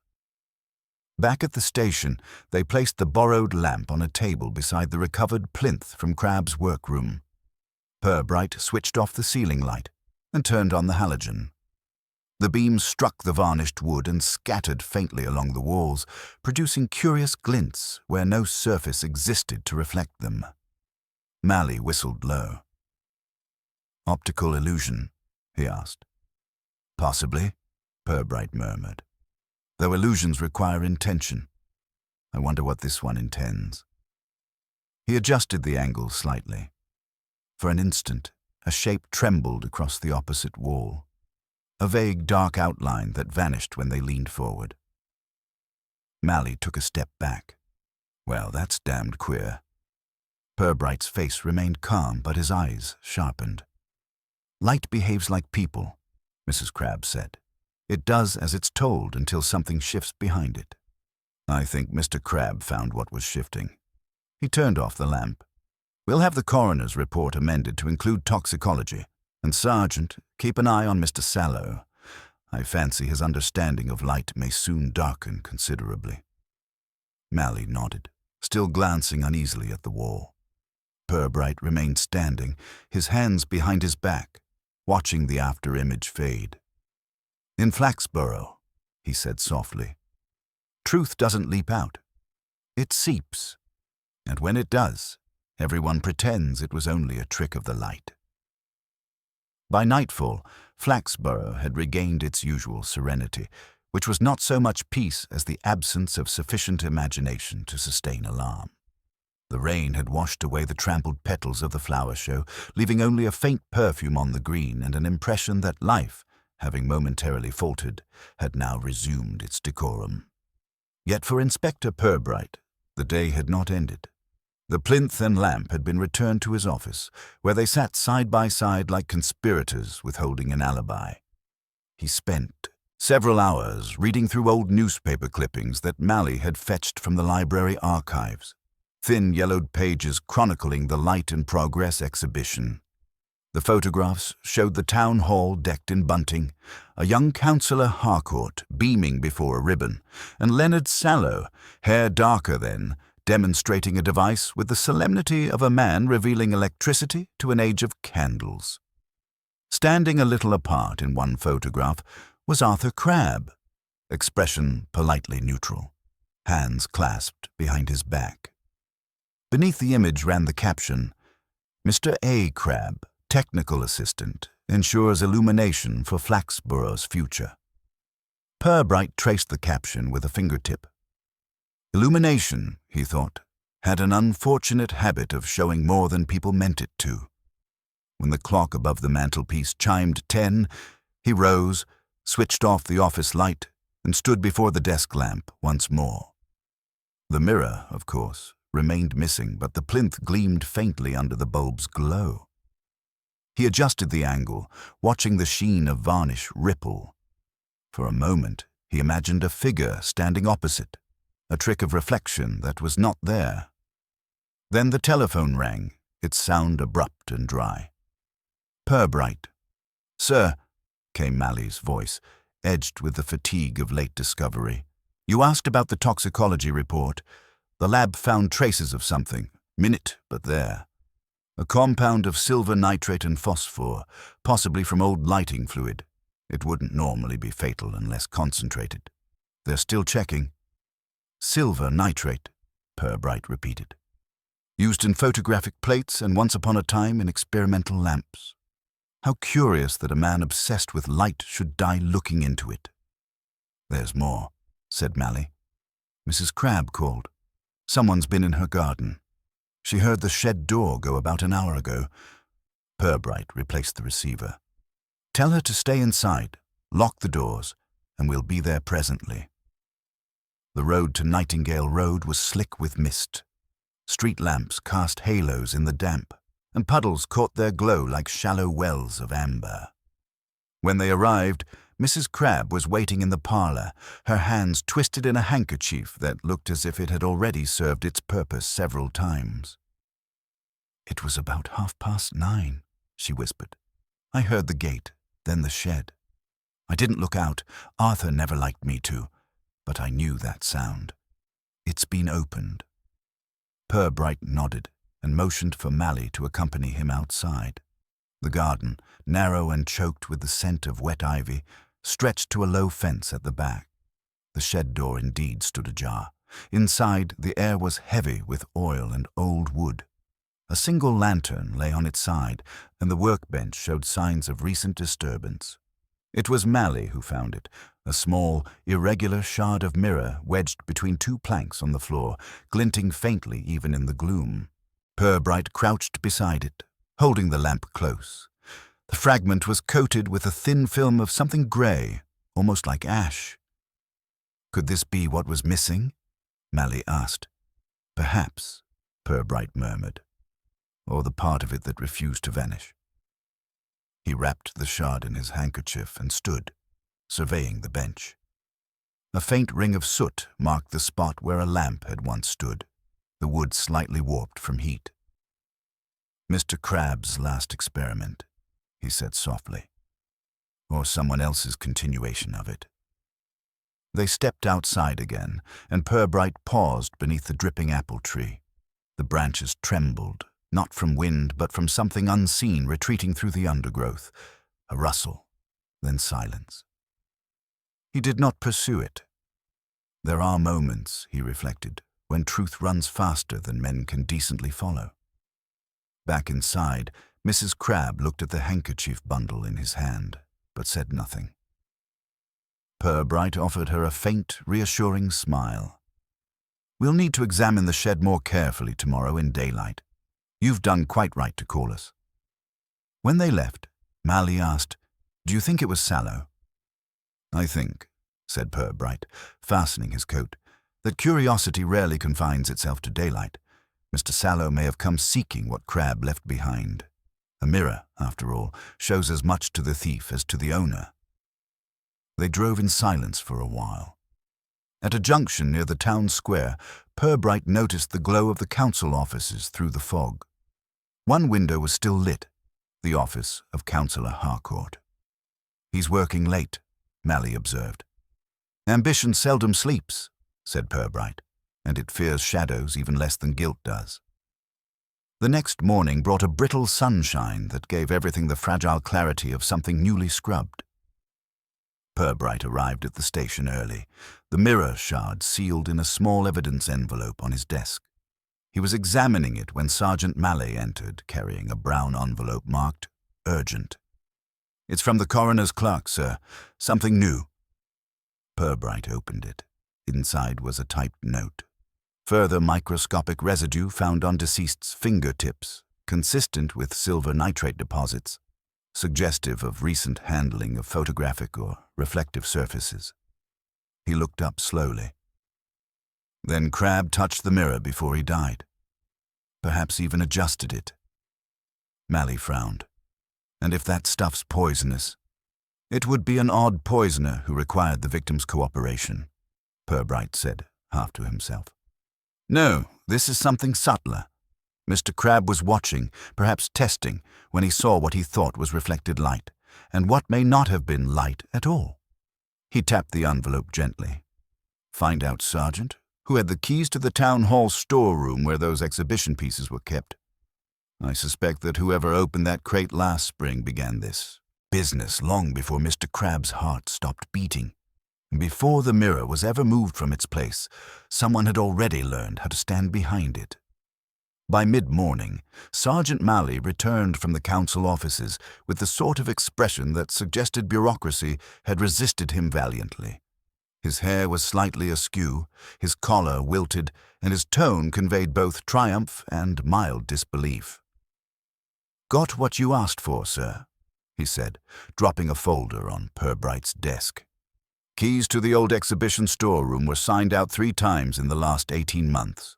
Back at the station, they placed the borrowed lamp on a table beside the recovered plinth from Crabbe's workroom. Purbright switched off the ceiling light and turned on the halogen. The beams struck the varnished wood and scattered faintly along the walls, producing curious glints where no surface existed to reflect them. Mally whistled low. Optical illusion, he asked. Possibly, Purbright murmured. Though illusions require intention. I wonder what this one intends. He adjusted the angle slightly. For an instant, a shape trembled across the opposite wall. a vague dark outline that vanished when they leaned forward. Mally took a step back. Well, that's damned queer. Purbright's face remained calm, but his eyes sharpened. Light behaves like people, Mrs. Crabbe said. It does as it's told until something shifts behind it. I think Mr. Crabbe found what was shifting. He turned off the lamp. We'll have the coroner's report amended to include toxicology. And Sergeant, keep an eye on Mr. Sallow. I fancy his understanding of light may soon darken considerably. Mally nodded, still glancing uneasily at the wall. Purbright remained standing, his hands behind his back, watching the after-image fade. In Flaxborough, he said softly, truth doesn't leap out. It seeps. And when it does, everyone pretends it was only a trick of the light. By nightfall, Flaxborough had regained its usual serenity, which was not so much peace as the absence of sufficient imagination to sustain alarm. The rain had washed away the trampled petals of the flower show, leaving only a faint perfume on the green and an impression that life, having momentarily faltered, had now resumed its decorum. Yet for Inspector Purbright, the day had not ended. The plinth and lamp had been returned to his office, where they sat side by side like conspirators withholding an alibi. He spent several hours reading through old newspaper clippings that Mally had fetched from the library archives, thin yellowed pages chronicling the Light and Progress exhibition. The photographs showed the town hall decked in bunting, a young Councillor Harcourt beaming before a ribbon, and Leonard Sallow, hair darker then, demonstrating a device with the solemnity of a man revealing electricity to an age of candles. Standing a little apart in one photograph was Arthur Crabbe, expression politely neutral, hands clasped behind his back. Beneath the image ran the caption, Mr. A. Crabbe, technical assistant, ensures illumination for Flaxborough's future. Purbright traced the caption with a fingertip. Illumination, he thought, had an unfortunate habit of showing more than people meant it to. When the clock above the mantelpiece chimed 10, he rose, switched off the office light, and stood before the desk lamp once more. The mirror, of course, remained missing, but the plinth gleamed faintly under the bulb's glow. He adjusted the angle, watching the sheen of varnish ripple. For a moment, he imagined a figure standing opposite, a trick of reflection that was not there. Then the telephone rang, its sound abrupt and dry. Purbright. Sir, came Mally's voice, edged with the fatigue of late discovery. You asked about the toxicology report. The lab found traces of something, minute but there. A compound of silver nitrate and phosphor, possibly from old lighting fluid. It wouldn't normally be fatal unless concentrated. They're still checking. Silver nitrate, Purbright repeated. Used in photographic plates and once upon a time in experimental lamps. How curious that a man obsessed with light should die looking into it. There's more, said Mally. Mrs. Crabbe called. Someone's been in her garden. She heard the shed door go about an hour ago. Purbright replaced the receiver. Tell her to stay inside, lock the doors, and we'll be there presently. The road to Nightingale Road was slick with mist. Street lamps cast halos in the damp, and puddles caught their glow like shallow wells of amber. When they arrived, Mrs. Crabbe was waiting in the parlour, her hands twisted in a handkerchief that looked as if it had already served its purpose several times. It was about 9:30, she whispered. I heard the gate, then the shed. I didn't look out. Arthur never liked me to. But I knew that sound. It's been opened. Purbright nodded and motioned for Mally to accompany him outside. The garden, narrow and choked with the scent of wet ivy, stretched to a low fence at the back. The shed door indeed stood ajar. Inside, the air was heavy with oil and old wood. A single lantern lay on its side, and the workbench showed signs of recent disturbance. It was Mally who found it, a small, irregular shard of mirror wedged between two planks on the floor, glinting faintly even in the gloom. Purbright crouched beside it, holding the lamp close. The fragment was coated with a thin film of something grey, almost like ash. Could this be what was missing? Mally asked. Perhaps, Purbright murmured, or the part of it that refused to vanish. He wrapped the shard in his handkerchief and stood, surveying the bench. A faint ring of soot marked the spot where a lamp had once stood, the wood slightly warped from heat. Mr. Crabbe's last experiment, he said softly, or someone else's continuation of it. They stepped outside again, and Purbright paused beneath the dripping apple tree. The branches trembled, not from wind, but from something unseen retreating through the undergrowth. A rustle, then silence. He did not pursue it. There are moments, he reflected, when truth runs faster than men can decently follow. Back inside, Mrs. Crabbe looked at the handkerchief bundle in his hand, but said nothing. Purbright offered her a faint, reassuring smile. We'll need to examine the shed more carefully tomorrow in daylight. You've done quite right to call us. When they left, Mally asked, Do you think it was Sallow? I think, said Purbright, fastening his coat, that curiosity rarely confines itself to daylight. Mr. Sallow may have come seeking what Crabbe left behind. A mirror, after all, shows as much to the thief as to the owner. They drove in silence for a while. At a junction near the town square, Purbright noticed the glow of the council offices through the fog. One window was still lit, the office of Councillor Harcourt. He's working late, Mally observed. Ambition seldom sleeps, said Purbright, and it fears shadows even less than guilt does. The next morning brought a brittle sunshine that gave everything the fragile clarity of something newly scrubbed. Purbright arrived at the station early, the mirror shard sealed in a small evidence envelope on his desk. He was examining it when Sergeant Mally entered, carrying a brown envelope marked Urgent. It's from the coroner's clerk, sir. Something new. Purbright opened it. Inside was a typed note. Further microscopic residue found on deceased's fingertips, consistent with silver nitrate deposits, suggestive of recent handling of photographic or reflective surfaces. He looked up slowly. Then Crabbe touched the mirror before he died. Perhaps even adjusted it. Mally frowned. And if that stuff's poisonous, it would be an odd poisoner who required the victim's cooperation, Purbright said, half to himself. No, this is something subtler. Mr. Crabbe was watching, perhaps testing, when he saw what he thought was reflected light, and what may not have been light at all. He tapped the envelope gently. Find out, Sergeant, who had the keys to the town hall storeroom where those exhibition pieces were kept. I suspect that whoever opened that crate last spring began this business long before Mr. Crabbe's heart stopped beating. Before the mirror was ever moved from its place, someone had already learned how to stand behind it. By mid-morning, Sergeant Mally returned from the council offices with the sort of expression that suggested bureaucracy had resisted him valiantly. His hair was slightly askew, his collar wilted, and his tone conveyed both triumph and mild disbelief. Got what you asked for, sir, he said, dropping a folder on Purbright's desk. Keys to the old exhibition storeroom were signed out 3 times in the last 18 months.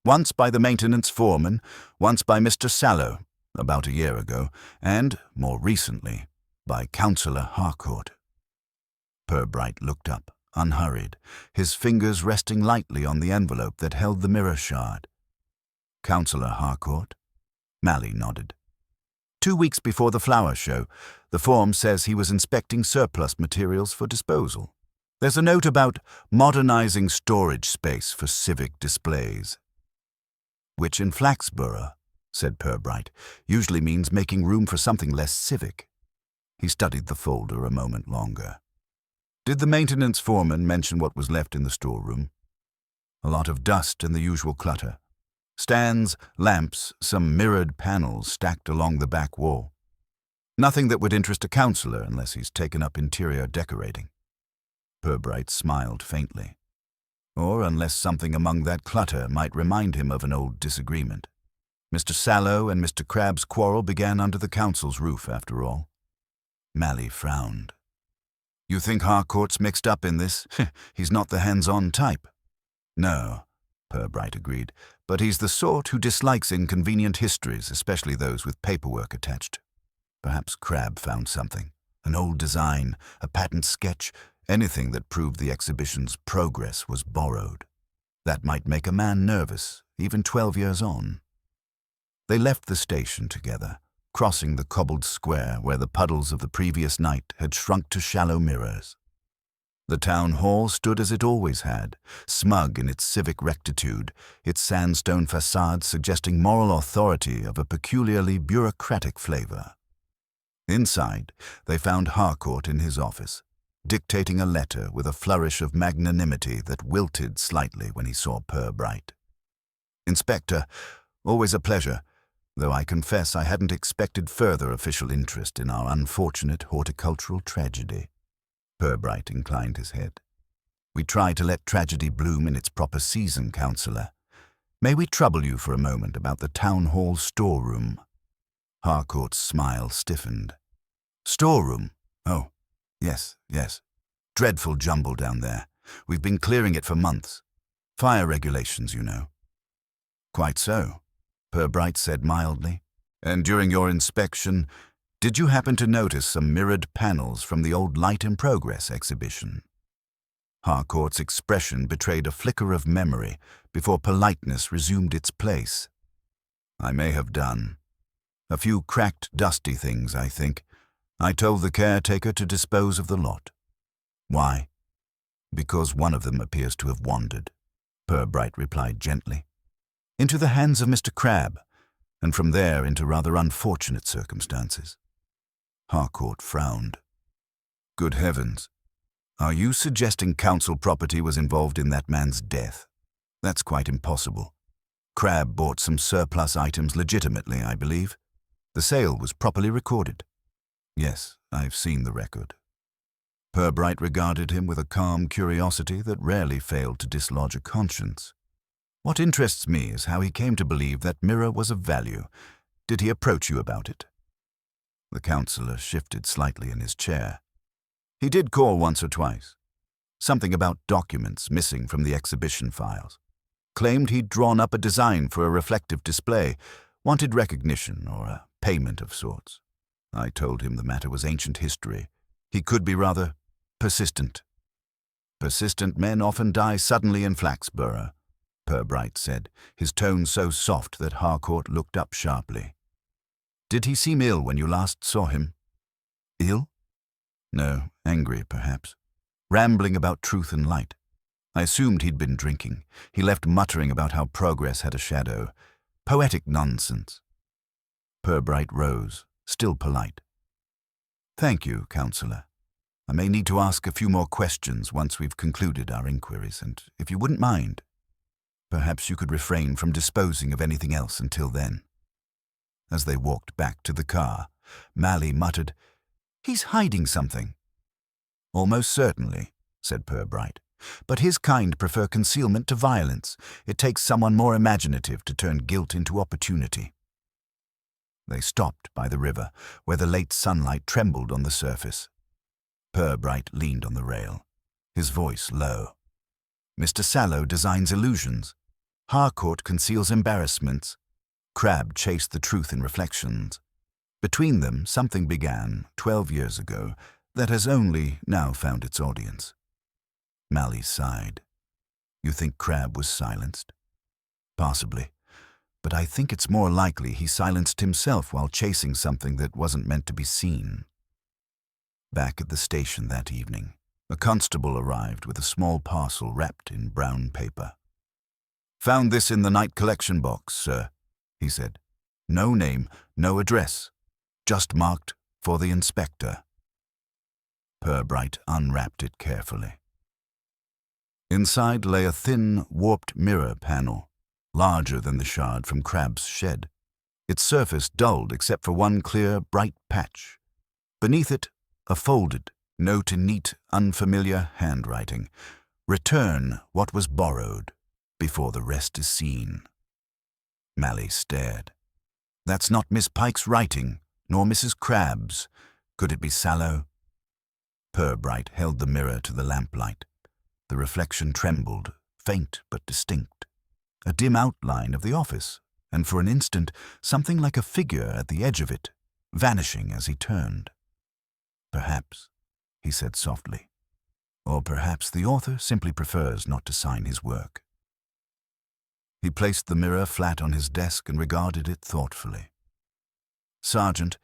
Once by the maintenance foreman, once by Mr. Sallow, about a year ago, and, more recently, by Councillor Harcourt. Purbright looked up, unhurried, his fingers resting lightly on the envelope that held the mirror shard. Councillor Harcourt? Mally nodded. 2 weeks before the flower show, the form says he was inspecting surplus materials for disposal. There's a note about modernizing storage space for civic displays. Which in Flaxborough, said Purbright, usually means making room for something less civic. He studied the folder a moment longer. Did the maintenance foreman mention what was left in the storeroom? A lot of dust and the usual clutter. Stands, lamps, some mirrored panels stacked along the back wall. Nothing that would interest a councillor unless he's taken up interior decorating. Purbright smiled faintly. Or unless something among that clutter might remind him of an old disagreement. Mr. Sallow and Mr. Crabbe's quarrel began under the council's roof, after all. Mally frowned. You think Harcourt's mixed up in this? He's not the hands-on type. No, Purbright agreed, but he's the sort who dislikes inconvenient histories, especially those with paperwork attached. Perhaps Crabbe found something. An old design, a patent sketch, anything that proved the exhibition's progress was borrowed. That might make a man nervous, even 12 years on. They left the station together, crossing the cobbled square where the puddles of the previous night had shrunk to shallow mirrors. The town hall stood as it always had, smug in its civic rectitude, its sandstone facade suggesting moral authority of a peculiarly bureaucratic flavor. Inside, they found Harcourt in his office, dictating a letter with a flourish of magnanimity that wilted slightly when he saw Purbright. Inspector, always a pleasure, though I confess I hadn't expected further official interest in our unfortunate horticultural tragedy. Purbright inclined his head. We try to let tragedy bloom in its proper season, Councillor. May we trouble you for a moment about the town hall storeroom? Harcourt's smile stiffened. Storeroom? Oh, yes. Dreadful jumble down there. We've been clearing it for months. Fire regulations, you know. Quite so, Purbright said mildly. And during your inspection, did you happen to notice some mirrored panels from the old Light in Progress exhibition? Harcourt's expression betrayed a flicker of memory before politeness resumed its place. I may have done. A few cracked, dusty things, I think. I told the caretaker to dispose of the lot. Why? Because one of them appears to have wandered, Purbright replied gently. Into the hands of Mr. Crabbe, and from there into rather unfortunate circumstances. Harcourt frowned. Good heavens. Are you suggesting council property was involved in that man's death? That's quite impossible. Crabbe bought some surplus items legitimately, I believe. The sale was properly recorded. Yes, I've seen the record. Purbright regarded him with a calm curiosity that rarely failed to dislodge a conscience. What interests me is how he came to believe that mirror was of value. Did he approach you about it? The councillor shifted slightly in his chair. He did call once or twice. Something about documents missing from the exhibition files. Claimed he'd drawn up a design for a reflective display, wanted recognition or a payment of sorts. I told him the matter was ancient history. He could be rather persistent. Persistent men often die suddenly in Flaxborough, Purbright said, his tone so soft that Harcourt looked up sharply. Did he seem ill when you last saw him? Ill? No, angry perhaps. Rambling about truth and light. I assumed he'd been drinking. He left muttering about how progress had a shadow. Poetic nonsense. Purbright rose, still polite. Thank you, Councillor. I may need to ask a few more questions once we've concluded our inquiries, and if you wouldn't mind, perhaps you could refrain from disposing of anything else until then. As they walked back to the car, Mally muttered, He's hiding something. Almost certainly, said Purbright. But his kind prefer concealment to violence. It takes someone more imaginative to turn guilt into opportunity. They stopped by the river, where the late sunlight trembled on the surface. Purbright leaned on the rail, his voice low. Mr. Sallow designs illusions. Harcourt conceals embarrassments. Crabbe chased the truth in reflections. Between them, something began, 12 years ago, that has only now found its audience. Mally sighed. You think Crabbe was silenced? Possibly. But I think it's more likely he silenced himself while chasing something that wasn't meant to be seen. Back at the station that evening, a constable arrived with a small parcel wrapped in brown paper. Found this in the night collection box, sir, he said. No name, no address. Just marked for the inspector. Purbright unwrapped it carefully. Inside lay a thin, warped mirror panel, larger than the shard from Crabbe's shed. Its surface dulled except for one clear, bright patch. Beneath it, a folded note in neat, unfamiliar handwriting. Return what was borrowed before the rest is seen. Mally stared. That's not Miss Pike's writing, nor Mrs. Crabbe's. Could it be Sallow? Purbright held the mirror to the lamplight. The reflection trembled, faint but distinct. A dim outline of the office, and for an instant something like a figure at the edge of it, vanishing as he turned. Perhaps, he said softly, or perhaps the author simply prefers not to sign his work. He placed the mirror flat on his desk and regarded it thoughtfully. Sergeant,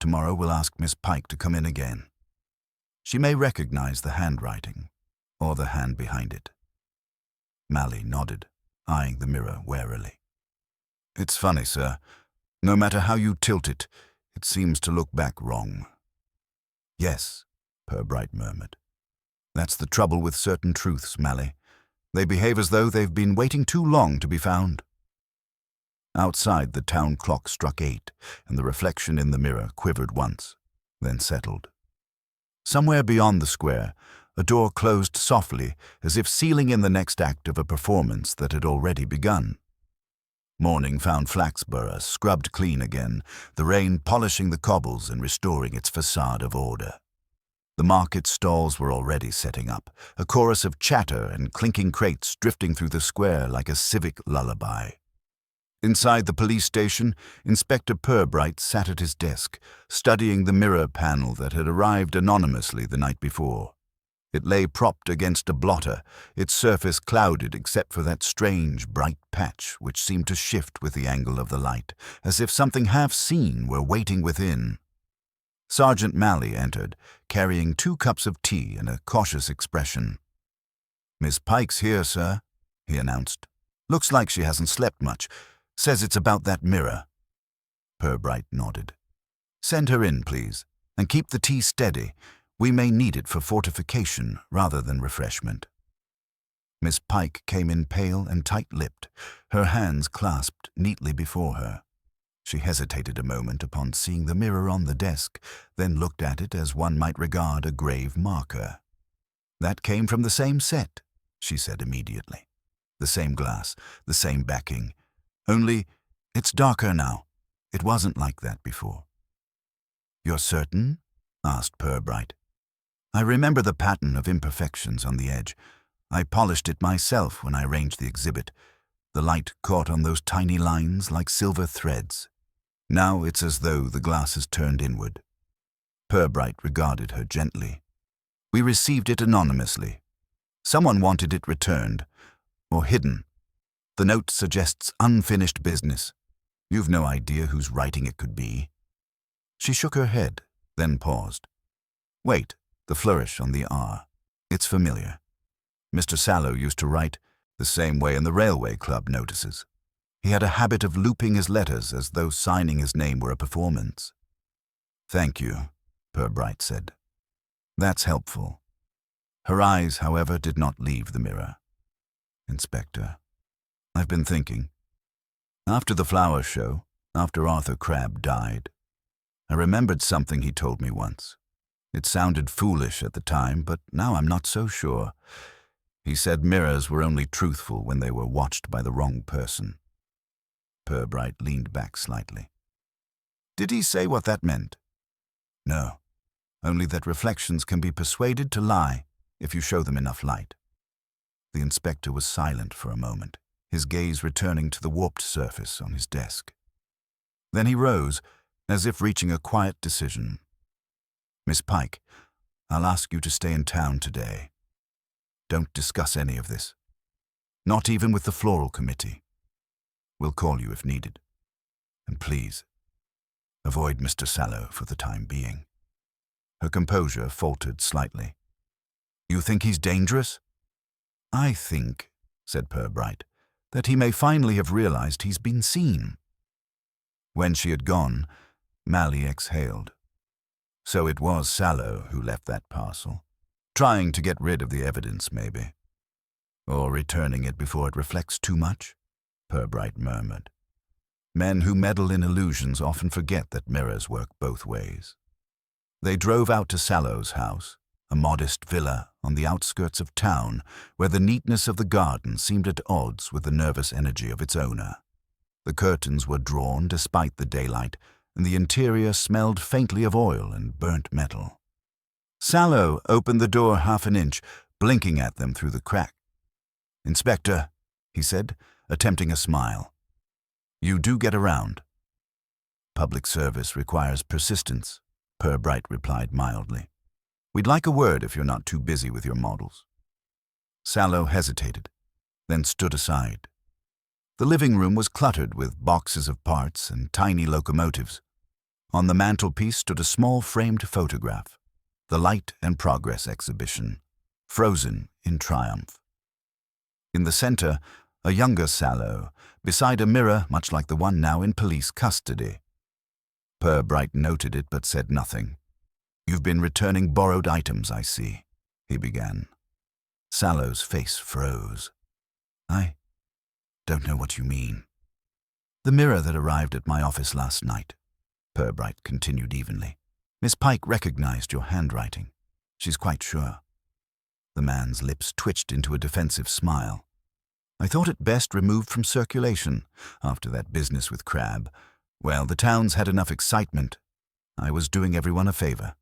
tomorrow we'll ask Miss Pike to come in again. She may recognize the handwriting, or the hand behind it. Mally nodded, eyeing the mirror warily. It's funny, sir. No matter how you tilt it, it seems to look back wrong. Yes, Purbright murmured. That's the trouble with certain truths, Mally. They behave as though they've been waiting too long to be found. Outside, the town clock struck 8, and the reflection in the mirror quivered once, then settled. Somewhere beyond the square, a door closed softly, as if sealing in the next act of a performance that had already begun. Morning found Flaxborough scrubbed clean again, the rain polishing the cobbles and restoring its facade of order. The market stalls were already setting up, a chorus of chatter and clinking crates drifting through the square like a civic lullaby. Inside the police station, Inspector Purbright sat at his desk, studying the mirror panel that had arrived anonymously the night before. It lay propped against a blotter, its surface clouded except for that strange, bright patch which seemed to shift with the angle of the light, as if something half-seen were waiting within. Sergeant Mally entered, carrying 2 cups of tea and a cautious expression. "Miss Pike's here, sir," he announced. "Looks like she hasn't slept much. Says it's about that mirror." Purbright nodded. "Send her in, please, and keep the tea steady. We may need it for fortification rather than refreshment." Miss Pike came in pale and tight-lipped, her hands clasped neatly before her. She hesitated a moment upon seeing the mirror on the desk, then looked at it as one might regard a grave marker. "That came from the same set," she said immediately. "The same glass, the same backing. Only, it's darker now. It wasn't like that before." "You're certain?" asked Purbright. "I remember the pattern of imperfections on the edge. I polished it myself when I arranged the exhibit. The light caught on those tiny lines like silver threads. Now it's as though the glass is turned inward." Purbright regarded her gently. "We received it anonymously. Someone wanted it returned, or hidden. The note suggests unfinished business. You've no idea whose writing it could be." She shook her head, then paused. "Wait, the flourish on the R. It's familiar. Mr. Sallow used to write the same way in the Railway Club notices. He had a habit of looping his letters as though signing his name were a performance." "Thank you," Purbright said. "That's helpful." Her eyes, however, did not leave the mirror. "Inspector, I've been thinking. After the flower show, after Arthur Crabbe died, I remembered something he told me once. It sounded foolish at the time, but now I'm not so sure. He said mirrors were only truthful when they were watched by the wrong person." Purbright leaned back slightly. "Did he say what that meant?" "No, only that reflections can be persuaded to lie if you show them enough light." The inspector was silent for a moment, his gaze returning to the warped surface on his desk. Then he rose, as if reaching a quiet decision. "Miss Pike, I'll ask you to stay in town today. Don't discuss any of this. Not even with the floral committee. We'll call you if needed. And please, avoid Mr. Sallow for the time being." Her composure faltered slightly. "You think he's dangerous?" "I think," said Purbright, "that he may finally have realized he's been seen." When she had gone, Mally exhaled. So it was Sallow who left that parcel. Trying to get rid of the evidence, maybe. "Or returning it before it reflects too much," Purbright murmured. Men who meddle in illusions often forget that mirrors work both ways. They drove out to Sallow's house, a modest villa on the outskirts of town where the neatness of the garden seemed at odds with the nervous energy of its owner. The curtains were drawn despite the daylight, and the interior smelled faintly of oil and burnt metal. Sallow opened the door half an inch, blinking at them through the crack. "Inspector," he said, attempting a smile. "You do get around." "Public service requires persistence," Purbright replied mildly. "We'd like a word if you're not too busy with your models." Sallow hesitated, then stood aside. The living room was cluttered with boxes of parts and tiny locomotives. On the mantelpiece stood a small framed photograph, the Light and Progress exhibition, frozen in triumph. In the center, a younger Sallow, beside a mirror much like the one now in police custody. Purbright noted it but said nothing. "You've been returning borrowed items, I see," he began. Sallow's face froze. "I don't know what you mean." "The mirror that arrived at my office last night," Purbright continued evenly. "Miss Pike recognized your handwriting. She's quite sure." The man's lips twitched into a defensive smile. "I thought it best removed from circulation after that business with Crabbe. Well, the town's had enough excitement. I was doing everyone a favor."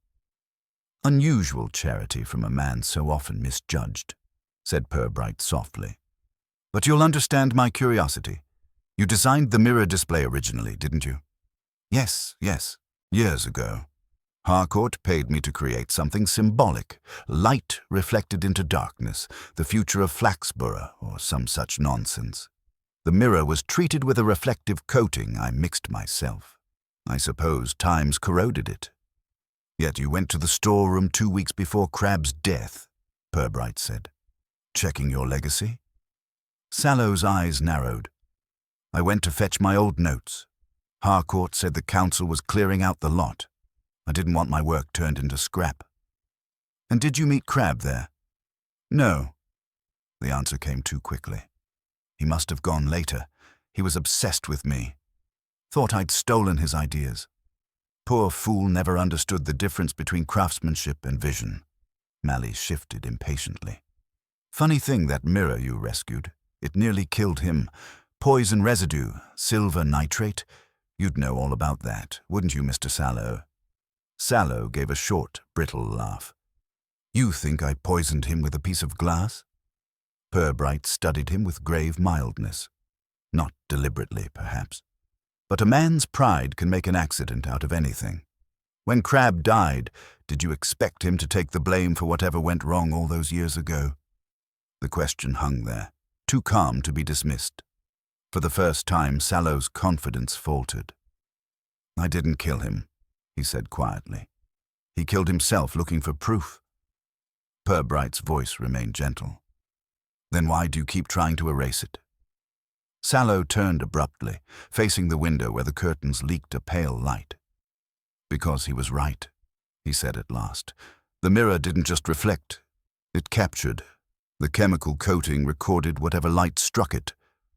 "Unusual charity from a man so often misjudged," said Purbright softly. "But you'll understand my curiosity. You designed the mirror display originally, didn't you?" Yes, years ago. Harcourt paid me to create something symbolic, light reflected into darkness, the future of Flaxborough, or some such nonsense. The mirror was treated with a reflective coating I mixed myself. I suppose times corroded it. Yet you went to the storeroom 2 weeks before Crabbe's death, Purbright said. "Checking your legacy?" Sallow's eyes narrowed. "I went to fetch my old notes. Harcourt said the council was clearing out the lot. I didn't want my work turned into scrap." "And did you meet Crabbe there?" "No." The answer came too quickly. "He must have gone later. He was obsessed with me. Thought I'd stolen his ideas. Poor fool never understood the difference between craftsmanship and vision." Malley shifted impatiently. "Funny thing, that mirror you rescued. It nearly killed him. Poison residue, silver nitrate. You'd know all about that, wouldn't you, Mr. Sallow?" Sallow gave a short, brittle laugh. "You think I poisoned him with a piece of glass?" Purbright studied him with grave mildness. "Not deliberately, perhaps. But a man's pride can make an accident out of anything. When Crabbe died, did you expect him to take the blame for whatever went wrong all those years ago?" The question hung there, too calm to be dismissed. For the first time, Sallow's confidence faltered. "I didn't kill him," he said quietly. "He killed himself looking for proof." Purbright's voice remained gentle. "Then why do you keep trying to erase it?" Sallow turned abruptly, facing the window where the curtains leaked a pale light. "Because he was right," he said at last. "The mirror didn't just reflect. It captured. The chemical coating recorded whatever light struck it,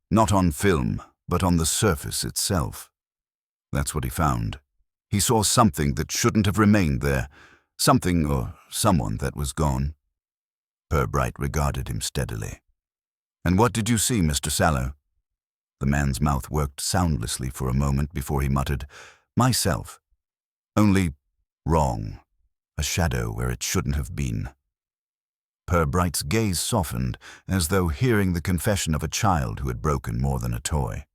not on film, but on the surface itself. That's what he found. He saw something that shouldn't have remained there, something or someone that was gone." Purbright regarded him steadily. "And what did you see, Mr. Sallow?" The man's mouth worked soundlessly for a moment before he muttered, "Myself. Only wrong. A shadow where it shouldn't have been." Purbright's gaze softened, as though hearing the confession of a child who had broken more than a toy.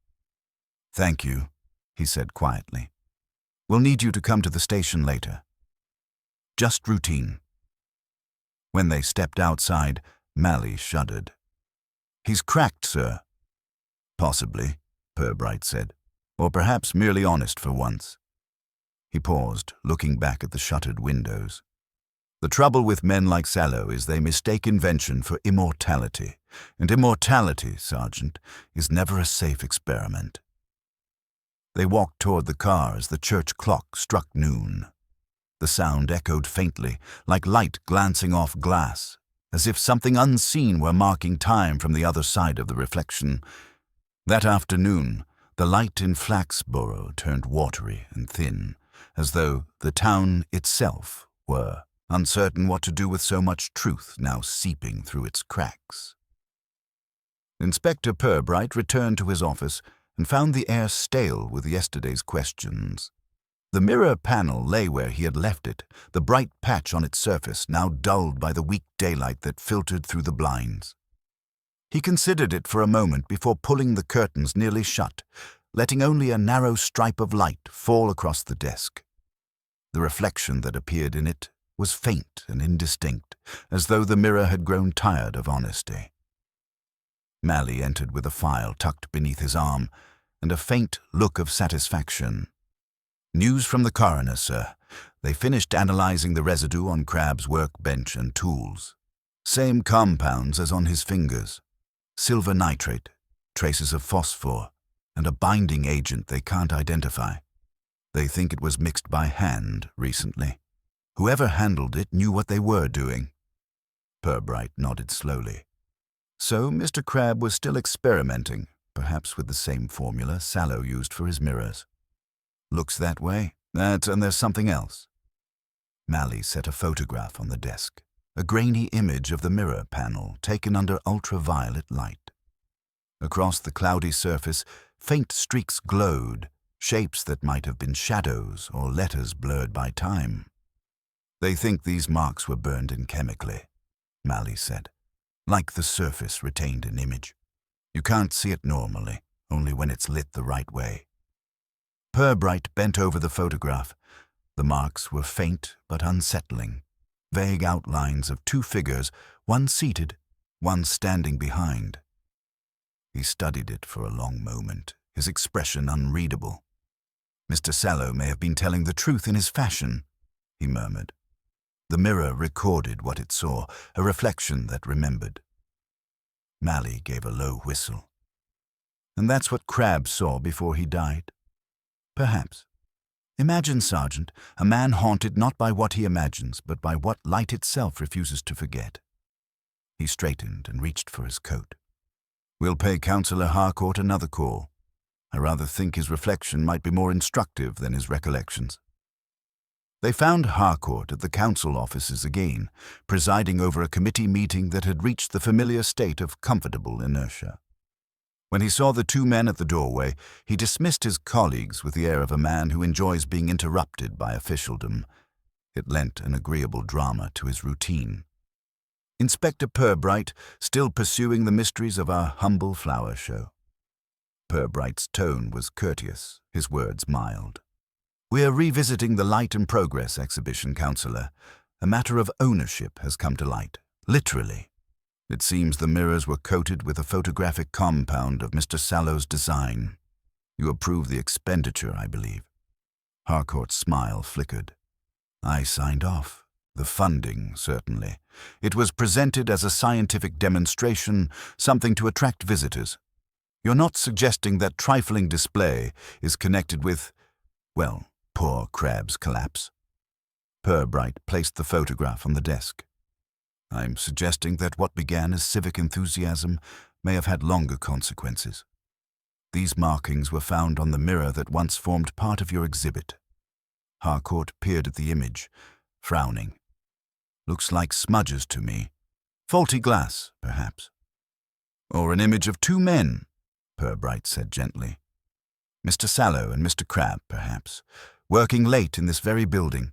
"Thank you," he said quietly. "We'll need you to come to the station later. Just routine." When they stepped outside, Malley shuddered. "He's cracked, sir." "Possibly," Purbright said, "or perhaps merely honest for once." He paused, looking back at the shuttered windows. "The trouble with men like Sallow is they mistake invention for immortality, and immortality, Sergeant, is never a safe experiment." They walked toward the car as the church clock struck noon. The sound echoed faintly, like light glancing off glass, as if something unseen were marking time from the other side of the reflection. That afternoon, the light in Flaxborough turned watery and thin, as though the town itself were uncertain what to do with so much truth now seeping through its cracks. Inspector Purbright returned to his office and found the air stale with yesterday's questions. The mirror panel lay where he had left it, the bright patch on its surface now dulled by the weak daylight that filtered through the blinds. He considered it for a moment before pulling the curtains nearly shut, letting only a narrow stripe of light fall across the desk. The reflection that appeared in it was faint and indistinct, as though the mirror had grown tired of honesty. Mally entered with a file tucked beneath his arm and a faint look of satisfaction. "News from the coroner, sir. They finished analyzing the residue on Crabbe's workbench and tools. Same compounds as on his fingers. Silver nitrate, traces of phosphor, and a binding agent they can't identify. They think it was mixed by hand recently. Whoever handled it knew what they were doing." Purbright nodded slowly. So Mr. Crabbe was still experimenting, perhaps with the same formula Sallow used for his mirrors. "Looks that way. And there's something else." Mally set a photograph on the desk, a grainy image of the mirror panel taken under ultraviolet light. Across the cloudy surface, faint streaks glowed, shapes that might have been shadows or letters blurred by time. "They think these marks were burned in chemically," Mally said, "like the surface retained an image. You can't see it normally, only when it's lit the right way." Purbright bent over the photograph. The marks were faint but unsettling, vague outlines of two figures, one seated, one standing behind. He studied it for a long moment, his expression unreadable. "Mr. Sallow may have been telling the truth in his fashion," he murmured. The mirror recorded what it saw, a reflection that remembered. Mally gave a low whistle. "And that's what Crabbe saw before he died?" "Perhaps. Imagine, Sergeant, a man haunted not by what he imagines, but by what light itself refuses to forget." He straightened and reached for his coat. "We'll pay Councillor Harcourt another call. I rather think his reflection might be more instructive than his recollections." They found Harcourt at the council offices again, presiding over a committee meeting that had reached the familiar state of comfortable inertia. When he saw the two men at the doorway, he dismissed his colleagues with the air of a man who enjoys being interrupted by officialdom. It lent an agreeable drama to his routine. Inspector Purbright, still pursuing the mysteries of our humble flower show. Purbright's tone was courteous, his words mild. "We're revisiting the Light and Progress exhibition, Councillor. A matter of ownership has come to light, literally. It seems the mirrors were coated with a photographic compound of Mr. Sallow's design. You approve the expenditure, I believe." Harcourt's smile flickered. "I signed off. The funding, certainly. It was presented as a scientific demonstration, something to attract visitors. You're not suggesting that trifling display is connected with, well, poor Crabbe's collapse?" Purbright placed the photograph on the desk. "I'm suggesting that what began as civic enthusiasm may have had longer consequences. These markings were found on the mirror that once formed part of your exhibit." Harcourt peered at the image, frowning. "Looks like smudges to me. Faulty glass, perhaps." "Or an image of two men," Purbright said gently. "Mr. Sallow and Mr. Crabbe, perhaps, working late in this very building."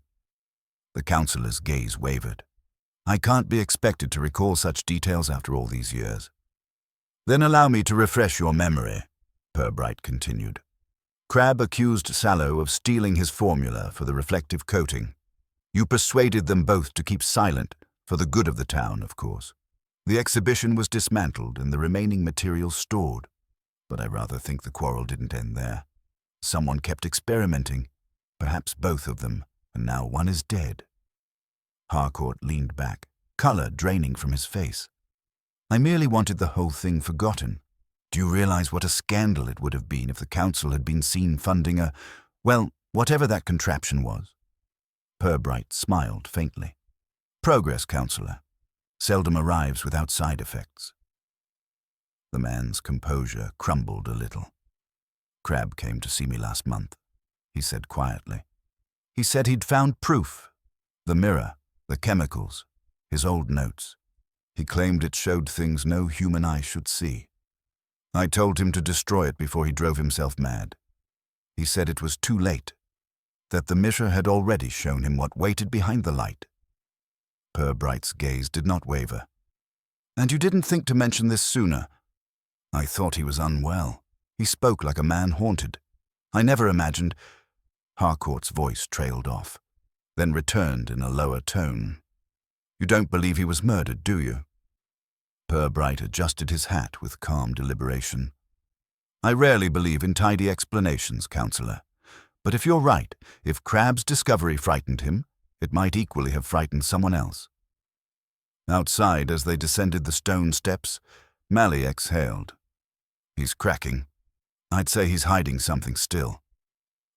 The councillor's gaze wavered. "I can't be expected to recall such details after all these years." "Then allow me to refresh your memory," Purbright continued. "Crabbe accused Sallow of stealing his formula for the reflective coating. You persuaded them both to keep silent, for the good of the town, of course. The exhibition was dismantled and the remaining materials stored. But I rather think the quarrel didn't end there. Someone kept experimenting, perhaps both of them, and now one is dead." Harcourt leaned back, colour draining from his face. "I merely wanted the whole thing forgotten. Do you realize what a scandal it would have been if the council had been seen funding whatever that contraption was?" Purbright smiled faintly. "Progress, Councillor. Seldom arrives without side effects." The man's composure crumbled a little. "Crabbe came to see me last month," he said quietly. "He said he'd found proof. The mirror, the chemicals, his old notes. He claimed it showed things no human eye should see. I told him to destroy it before he drove himself mad. He said it was too late. that the mirror had already shown him what waited behind the light. Purbright's gaze did not waver. "And you didn't think to mention this sooner?" "I thought he was unwell. He spoke like a man haunted. I never imagined—" Harcourt's voice trailed off, then returned in a lower tone. "You don't believe he was murdered, do you?" Purbright adjusted his hat with calm deliberation. "I rarely believe in tidy explanations, Counselor. But if you're right, if Crabbe's discovery frightened him, it might equally have frightened someone else." Outside, as they descended the stone steps, Mally exhaled. "He's cracking. I'd say he's hiding something still.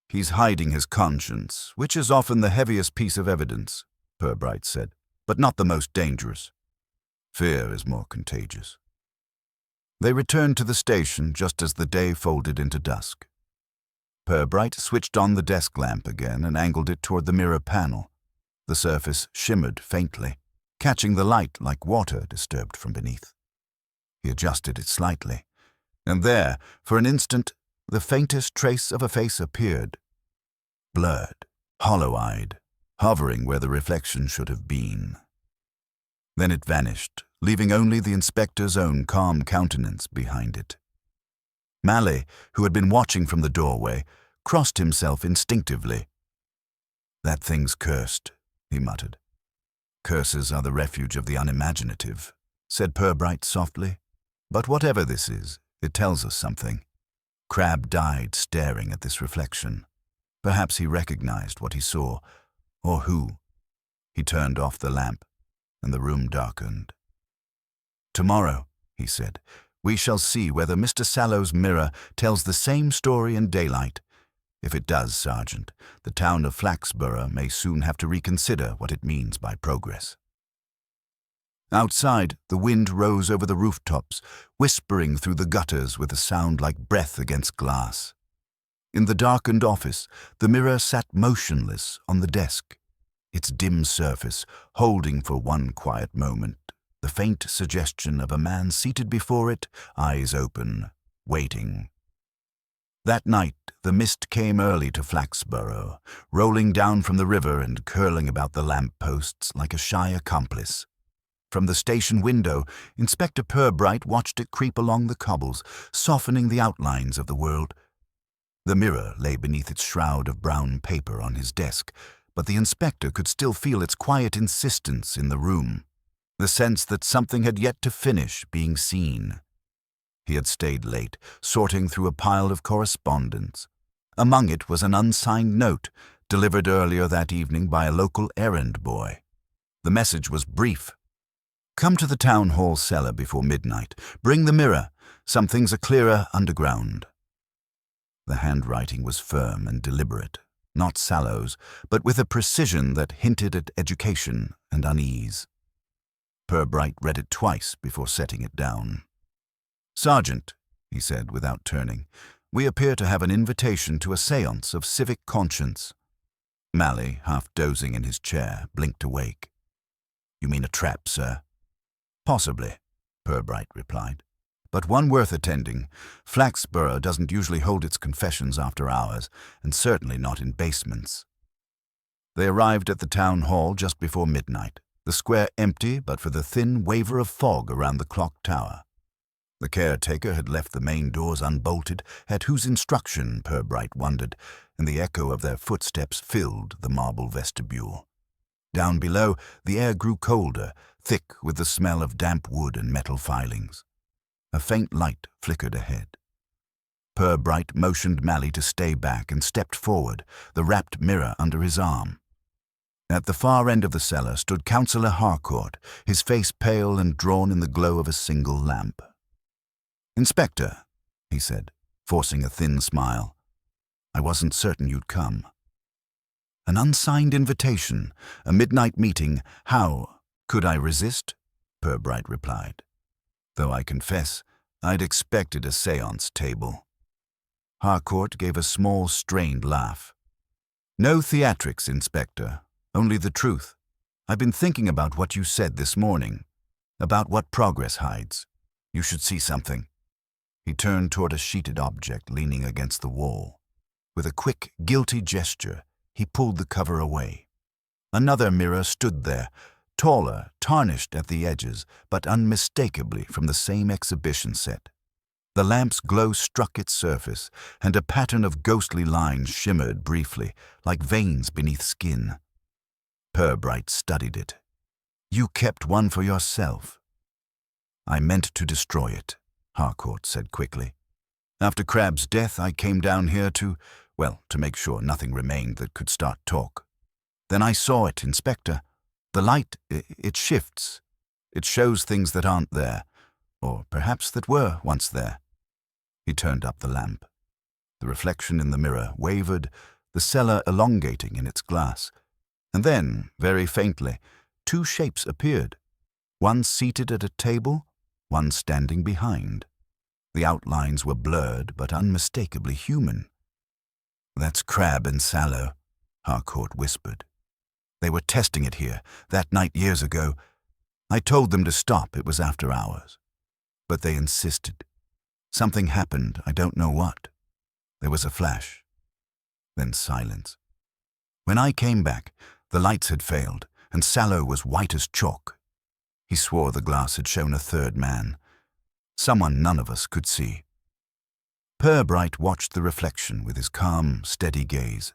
He's hiding his conscience, which is often the heaviest piece of evidence," Purbright said, "but not the most dangerous. Fear is more contagious." They returned to the station just as the day folded into dusk. Purbright switched on the desk lamp again and angled it toward the mirror panel. The surface shimmered faintly, catching the light like water disturbed from beneath. He adjusted it slightly, and there, for an instant, the faintest trace of a face appeared. Blurred, hollow-eyed, hovering where the reflection should have been. Then it vanished, leaving only the inspector's own calm countenance behind it. Mally, who had been watching from the doorway, crossed himself instinctively. "That thing's cursed," he muttered. "Curses are the refuge of the unimaginative," said Purbright softly. "But whatever this is, it tells us something." Crabbe died staring at this reflection. Perhaps he recognized what he saw, or who. He turned off the lamp, and the room darkened. "Tomorrow," he said, "we shall see whether Mr. Sallow's mirror tells the same story in daylight. If it does, Sergeant, the town of Flaxborough may soon have to reconsider what it means by progress." Outside, the wind rose over the rooftops, whispering through the gutters with a sound like breath against glass. In the darkened office, the mirror sat motionless on the desk, its dim surface holding for one quiet moment the faint suggestion of a man seated before it, eyes open, waiting. That night, the mist came early to Flaxborough, rolling down from the river and curling about the lamp-posts like a shy accomplice. From the station window, Inspector Purbright watched it creep along the cobbles, softening the outlines of the world. The mirror lay beneath its shroud of brown paper on his desk, but the inspector could still feel its quiet insistence in the room, the sense that something had yet to finish being seen. He had stayed late, sorting through a pile of correspondence. Among it was an unsigned note, delivered earlier that evening by a local errand boy. The message was brief. "Come to the town hall cellar before midnight. Bring the mirror. Some things are clearer underground." The handwriting was firm and deliberate, not Sallow's, but with a precision that hinted at education and unease. Purbright read it twice before setting it down. "Sergeant," he said without turning, "we appear to have an invitation to a séance of civic conscience." Mally, half dozing in his chair, blinked awake. "You mean a trap, sir?" "Possibly," Purbright replied, "but one worth attending. Flaxborough doesn't usually hold its confessions after hours, and certainly not in basements." They arrived at the town hall just before midnight, the square empty but for the thin waver of fog around the clock tower. The caretaker had left the main doors unbolted, at whose instruction, Purbright wondered, and the echo of their footsteps filled the marble vestibule. Down below, the air grew colder, thick with the smell of damp wood and metal filings. A faint light flickered ahead. Purbright motioned Mally to stay back and stepped forward, the wrapped mirror under his arm. At the far end of the cellar stood Councillor Harcourt, his face pale and drawn in the glow of a single lamp. "Inspector," he said, forcing a thin smile, "I wasn't certain you'd come." "An unsigned invitation, a midnight meeting. How could I resist?" Purbright replied. "Though I confess, I'd expected a séance table." Harcourt gave a small, strained laugh. "No theatrics, Inspector, only the truth. I've been thinking about what you said this morning, about what progress hides. You should see something." He turned toward a sheeted object leaning against the wall. With a quick, guilty gesture, He pulled the cover away. Another mirror stood there, taller, tarnished at the edges, but unmistakably from the same exhibition set. The lamp's glow struck its surface, and a pattern of ghostly lines shimmered briefly, like veins beneath skin. Purbright studied it. "You kept one for yourself." "I meant to destroy it," Harcourt said quickly. "After Crabbe's death, I came down here to make sure nothing remained that could start talk. Then I saw it, Inspector. The light, it shifts. It shows things that aren't there, or perhaps that were once there." He turned up the lamp. The reflection in the mirror wavered, the cellar elongating in its glass. And then, very faintly, two shapes appeared, one seated at a table, one standing behind. The outlines were blurred but unmistakably human. "That's Crabbe and Sallow," Harcourt whispered. "They were testing it here, that night years ago. I told them to stop, it was after hours. But they insisted. Something happened, I don't know what. There was a flash. Then silence. When I came back, the lights had failed, and Sallow was white as chalk. He swore the glass had shown a third man. Someone none of us could see." Purbright watched the reflection with his calm, steady gaze.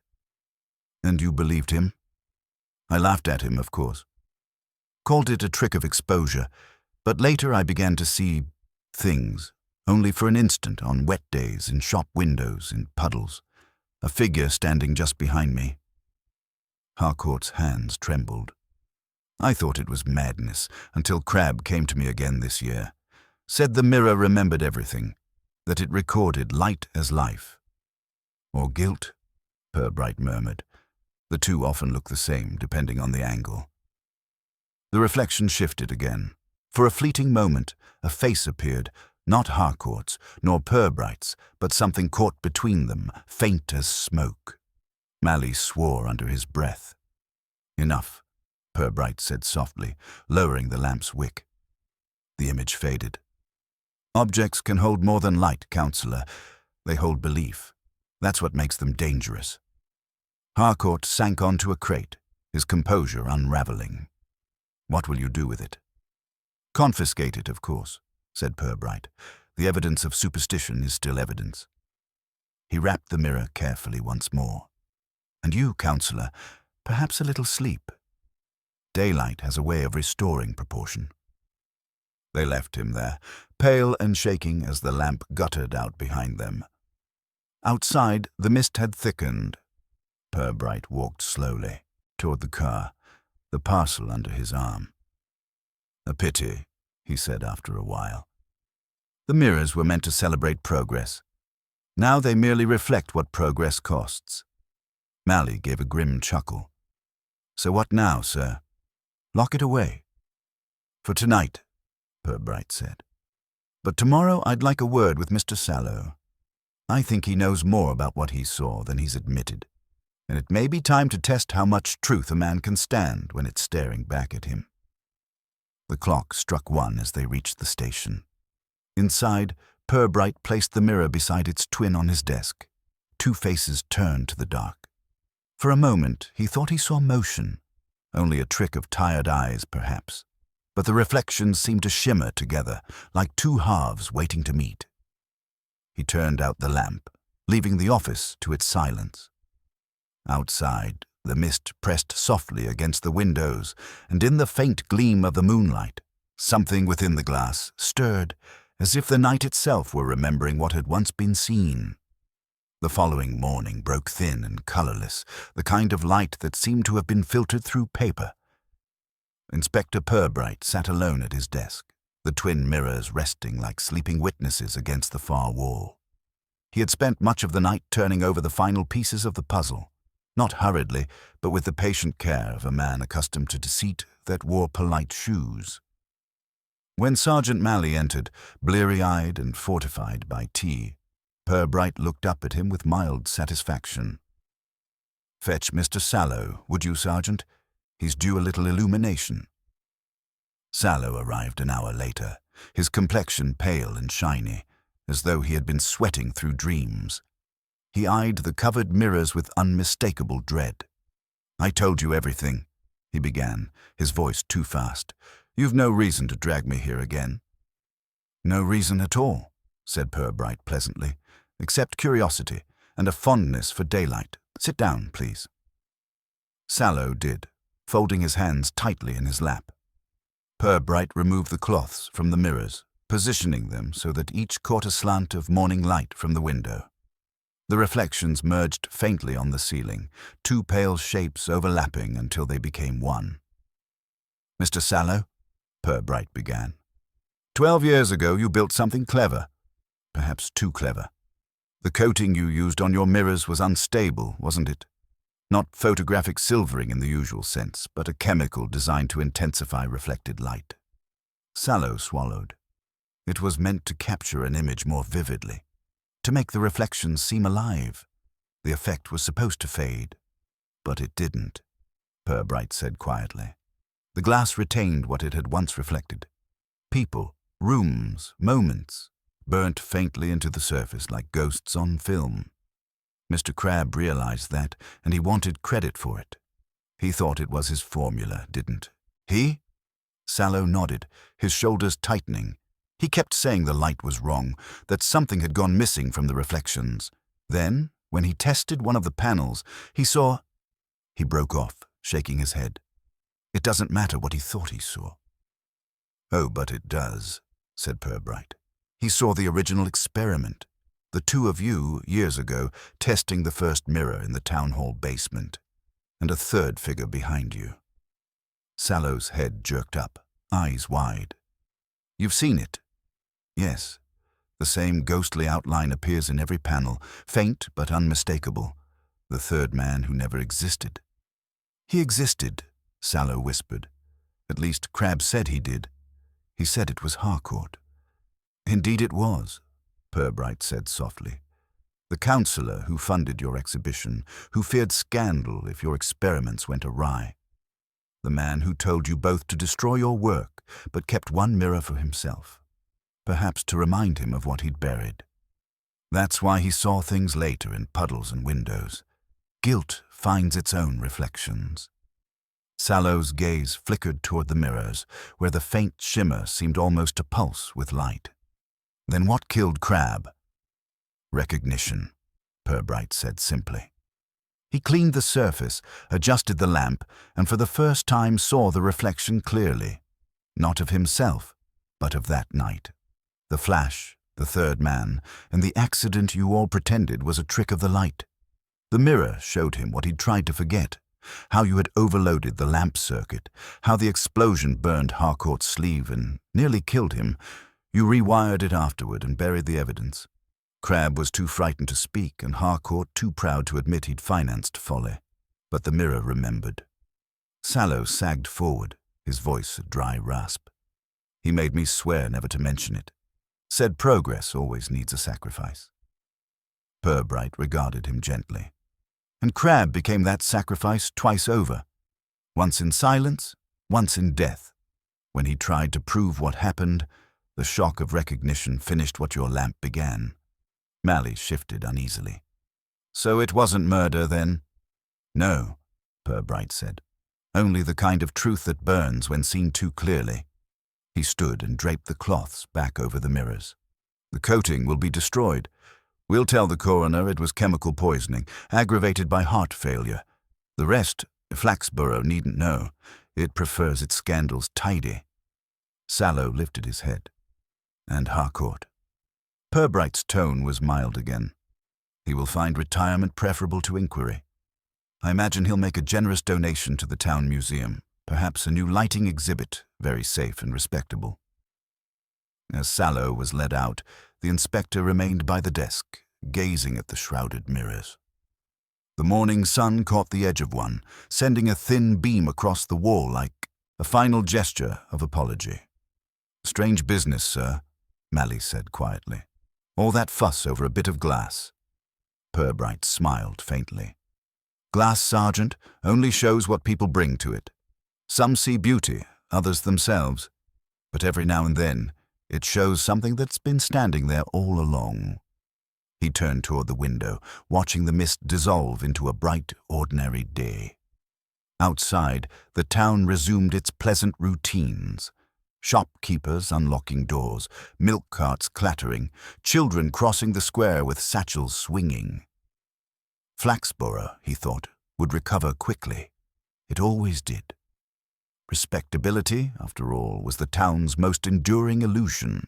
"And you believed him?" "I laughed at him, of course. Called it a trick of exposure, but later I began to see things, only for an instant on wet days, in shop windows, in puddles, a figure standing just behind me." Harcourt's hands trembled. "I thought it was madness, until Crabbe came to me again this year. Said the mirror remembered everything, that it recorded light as life." "Or guilt," Purbright murmured. "The two often look the same, depending on the angle." The reflection shifted again. For a fleeting moment, a face appeared, not Harcourt's, nor Purbright's, but something caught between them, faint as smoke. Malley swore under his breath. "Enough," Purbright said softly, lowering the lamp's wick. The image faded. "Objects can hold more than light, Counselor. They hold belief. That's what makes them dangerous." Harcourt sank onto a crate, his composure unraveling. "What will you do with it?" "Confiscate it, of course," said Purbright. "The evidence of superstition is still evidence." He wrapped the mirror carefully once more. "And you, Counselor, perhaps a little sleep. Daylight has a way of restoring proportion." They left him there, pale and shaking as the lamp guttered out behind them. Outside, the mist had thickened. Purbright walked slowly toward the car, the parcel under his arm. "A pity," he said after a while. The mirrors were meant to celebrate progress. Now they merely reflect what progress costs. Malley gave a grim chuckle. "So what now, sir?" "Lock it away." "For tonight," Purbright said. "But tomorrow I'd like a word with Mr. Sallow. I think he knows more about what he saw than he's admitted, and it may be time to test how much truth a man can stand when it's staring back at him." The clock struck 1 as they reached the station. Inside, Purbright placed the mirror beside its twin on his desk. Two faces turned to the dark. For a moment, he thought he saw motion, only a trick of tired eyes, perhaps. But the reflections seemed to shimmer together, like two halves waiting to meet. He turned out the lamp, leaving the office to its silence. Outside, the mist pressed softly against the windows, and in the faint gleam of the moonlight, something within the glass stirred, as if the night itself were remembering what had once been seen. The following morning broke thin and colorless, the kind of light that seemed to have been filtered through paper. Inspector Purbright sat alone at his desk, the twin mirrors resting like sleeping witnesses against the far wall. He had spent much of the night turning over the final pieces of the puzzle, not hurriedly, but with the patient care of a man accustomed to deceit that wore polite shoes. When Sergeant Malley entered, bleary-eyed and fortified by tea, Purbright looked up at him with mild satisfaction. "Fetch Mr. Sallow, would you, Sergeant? He's due a little illumination." Sallow arrived an hour later, his complexion pale and shiny, as though he had been sweating through dreams. He eyed the covered mirrors with unmistakable dread. "I told you everything," he began, his voice too fast. "You've no reason to drag me here again." "No reason at all," said Purbright pleasantly, "except curiosity and a fondness for daylight. Sit down, please." Sallow did, folding his hands tightly in his lap. Purbright removed the cloths from the mirrors, positioning them so that each caught a slant of morning light from the window. The reflections merged faintly on the ceiling, two pale shapes overlapping until they became one. "Mr. Sallow," Purbright began, 12 years ago you built something clever, perhaps too clever. The coating you used on your mirrors was unstable, wasn't it? Not photographic silvering in the usual sense, but a chemical designed to intensify reflected light." Sallow swallowed. It was meant to capture an image more vividly, to make the reflections seem alive. The effect was supposed to fade, but it didn't, Purbright said quietly. The glass retained what it had once reflected. People, rooms, moments, burnt faintly into the surface like ghosts on film. Mr. Crabbe realized that, and he wanted credit for it. He thought it was his formula, didn't he? Sallow nodded, his shoulders tightening. He kept saying the light was wrong, that something had gone missing from the reflections. Then, when he tested one of the panels, he saw... He broke off, shaking his head. It doesn't matter what he thought he saw. "Oh, but it does," said Purbright. "He saw the original experiment. The two of you, years ago, testing the first mirror in the town hall basement. And a third figure behind you." Sallow's head jerked up, eyes wide. "You've seen it?" "Yes. The same ghostly outline appears in every panel, faint but unmistakable. The third man who never existed." "He existed," Sallow whispered. "At least Crabbe said he did. He said it was Harcourt." "Indeed it was," Purbright said softly. "The counsellor who funded your exhibition, who feared scandal if your experiments went awry. The man who told you both to destroy your work, but kept one mirror for himself. Perhaps to remind him of what he'd buried. That's why he saw things later in puddles and windows. Guilt finds its own reflections." Sallow's gaze flickered toward the mirrors, where the faint shimmer seemed almost to pulse with light. "Then what killed Crabbe?" "Recognition," Purbright said simply. He cleaned the surface, adjusted the lamp, and for the first time saw the reflection clearly. Not of himself, but of that night. The flash, the third man, and the accident you all pretended was a trick of the light. The mirror showed him what he'd tried to forget, how you had overloaded the lamp circuit, how the explosion burned Harcourt's sleeve and nearly killed him. You rewired it afterward and buried the evidence. Crabbe was too frightened to speak, and Harcourt too proud to admit he'd financed folly. But the mirror remembered. Sallow sagged forward, his voice a dry rasp. "He made me swear never to mention it. Said progress always needs a sacrifice." Purbright regarded him gently. "And Crabbe became that sacrifice twice over. Once in silence, once in death. When he tried to prove what happened, the shock of recognition finished what your lamp began." Malley shifted uneasily. "So it wasn't murder, then?" "No," Purbright said. "Only the kind of truth that burns when seen too clearly." He stood and draped the cloths back over the mirrors. "The coating will be destroyed. We'll tell the coroner it was chemical poisoning, aggravated by heart failure. The rest, Flaxborough needn't know. It prefers its scandals tidy." Sallow lifted his head. "And Harcourt?" Purbright's tone was mild again. "He will find retirement preferable to inquiry. I imagine he'll make a generous donation to the town museum, perhaps a new lighting exhibit, very safe and respectable." As Sallow was led out, the inspector remained by the desk, gazing at the shrouded mirrors. The morning sun caught the edge of one, sending a thin beam across the wall like a final gesture of apology. "Strange business, sir," Malley said quietly. "All that fuss over a bit of glass." Purbright smiled faintly. "Glass, Sergeant, only shows what people bring to it. Some see beauty, others themselves. But every now and then, it shows something that's been standing there all along." He turned toward the window, watching the mist dissolve into a bright, ordinary day. Outside, the town resumed its pleasant routines. Shopkeepers unlocking doors, milk carts clattering, children crossing the square with satchels swinging. Flaxborough, he thought, would recover quickly. It always did. Respectability, after all, was the town's most enduring illusion.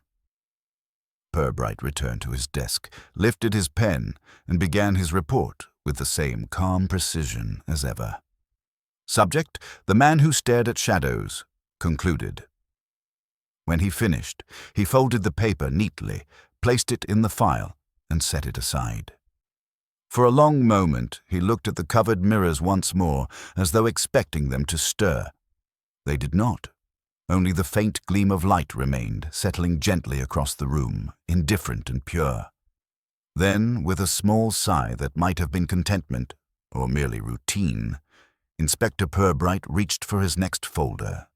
Purbright returned to his desk, lifted his pen, and began his report with the same calm precision as ever. Subject, the man who stared at shadows, concluded. When he finished, he folded the paper neatly, placed it in the file, and set it aside. For a long moment, he looked at the covered mirrors once more, as though expecting them to stir. They did not. Only the faint gleam of light remained, settling gently across the room, indifferent and pure. Then, with a small sigh that might have been contentment, or merely routine, Inspector Purbright reached for his next folder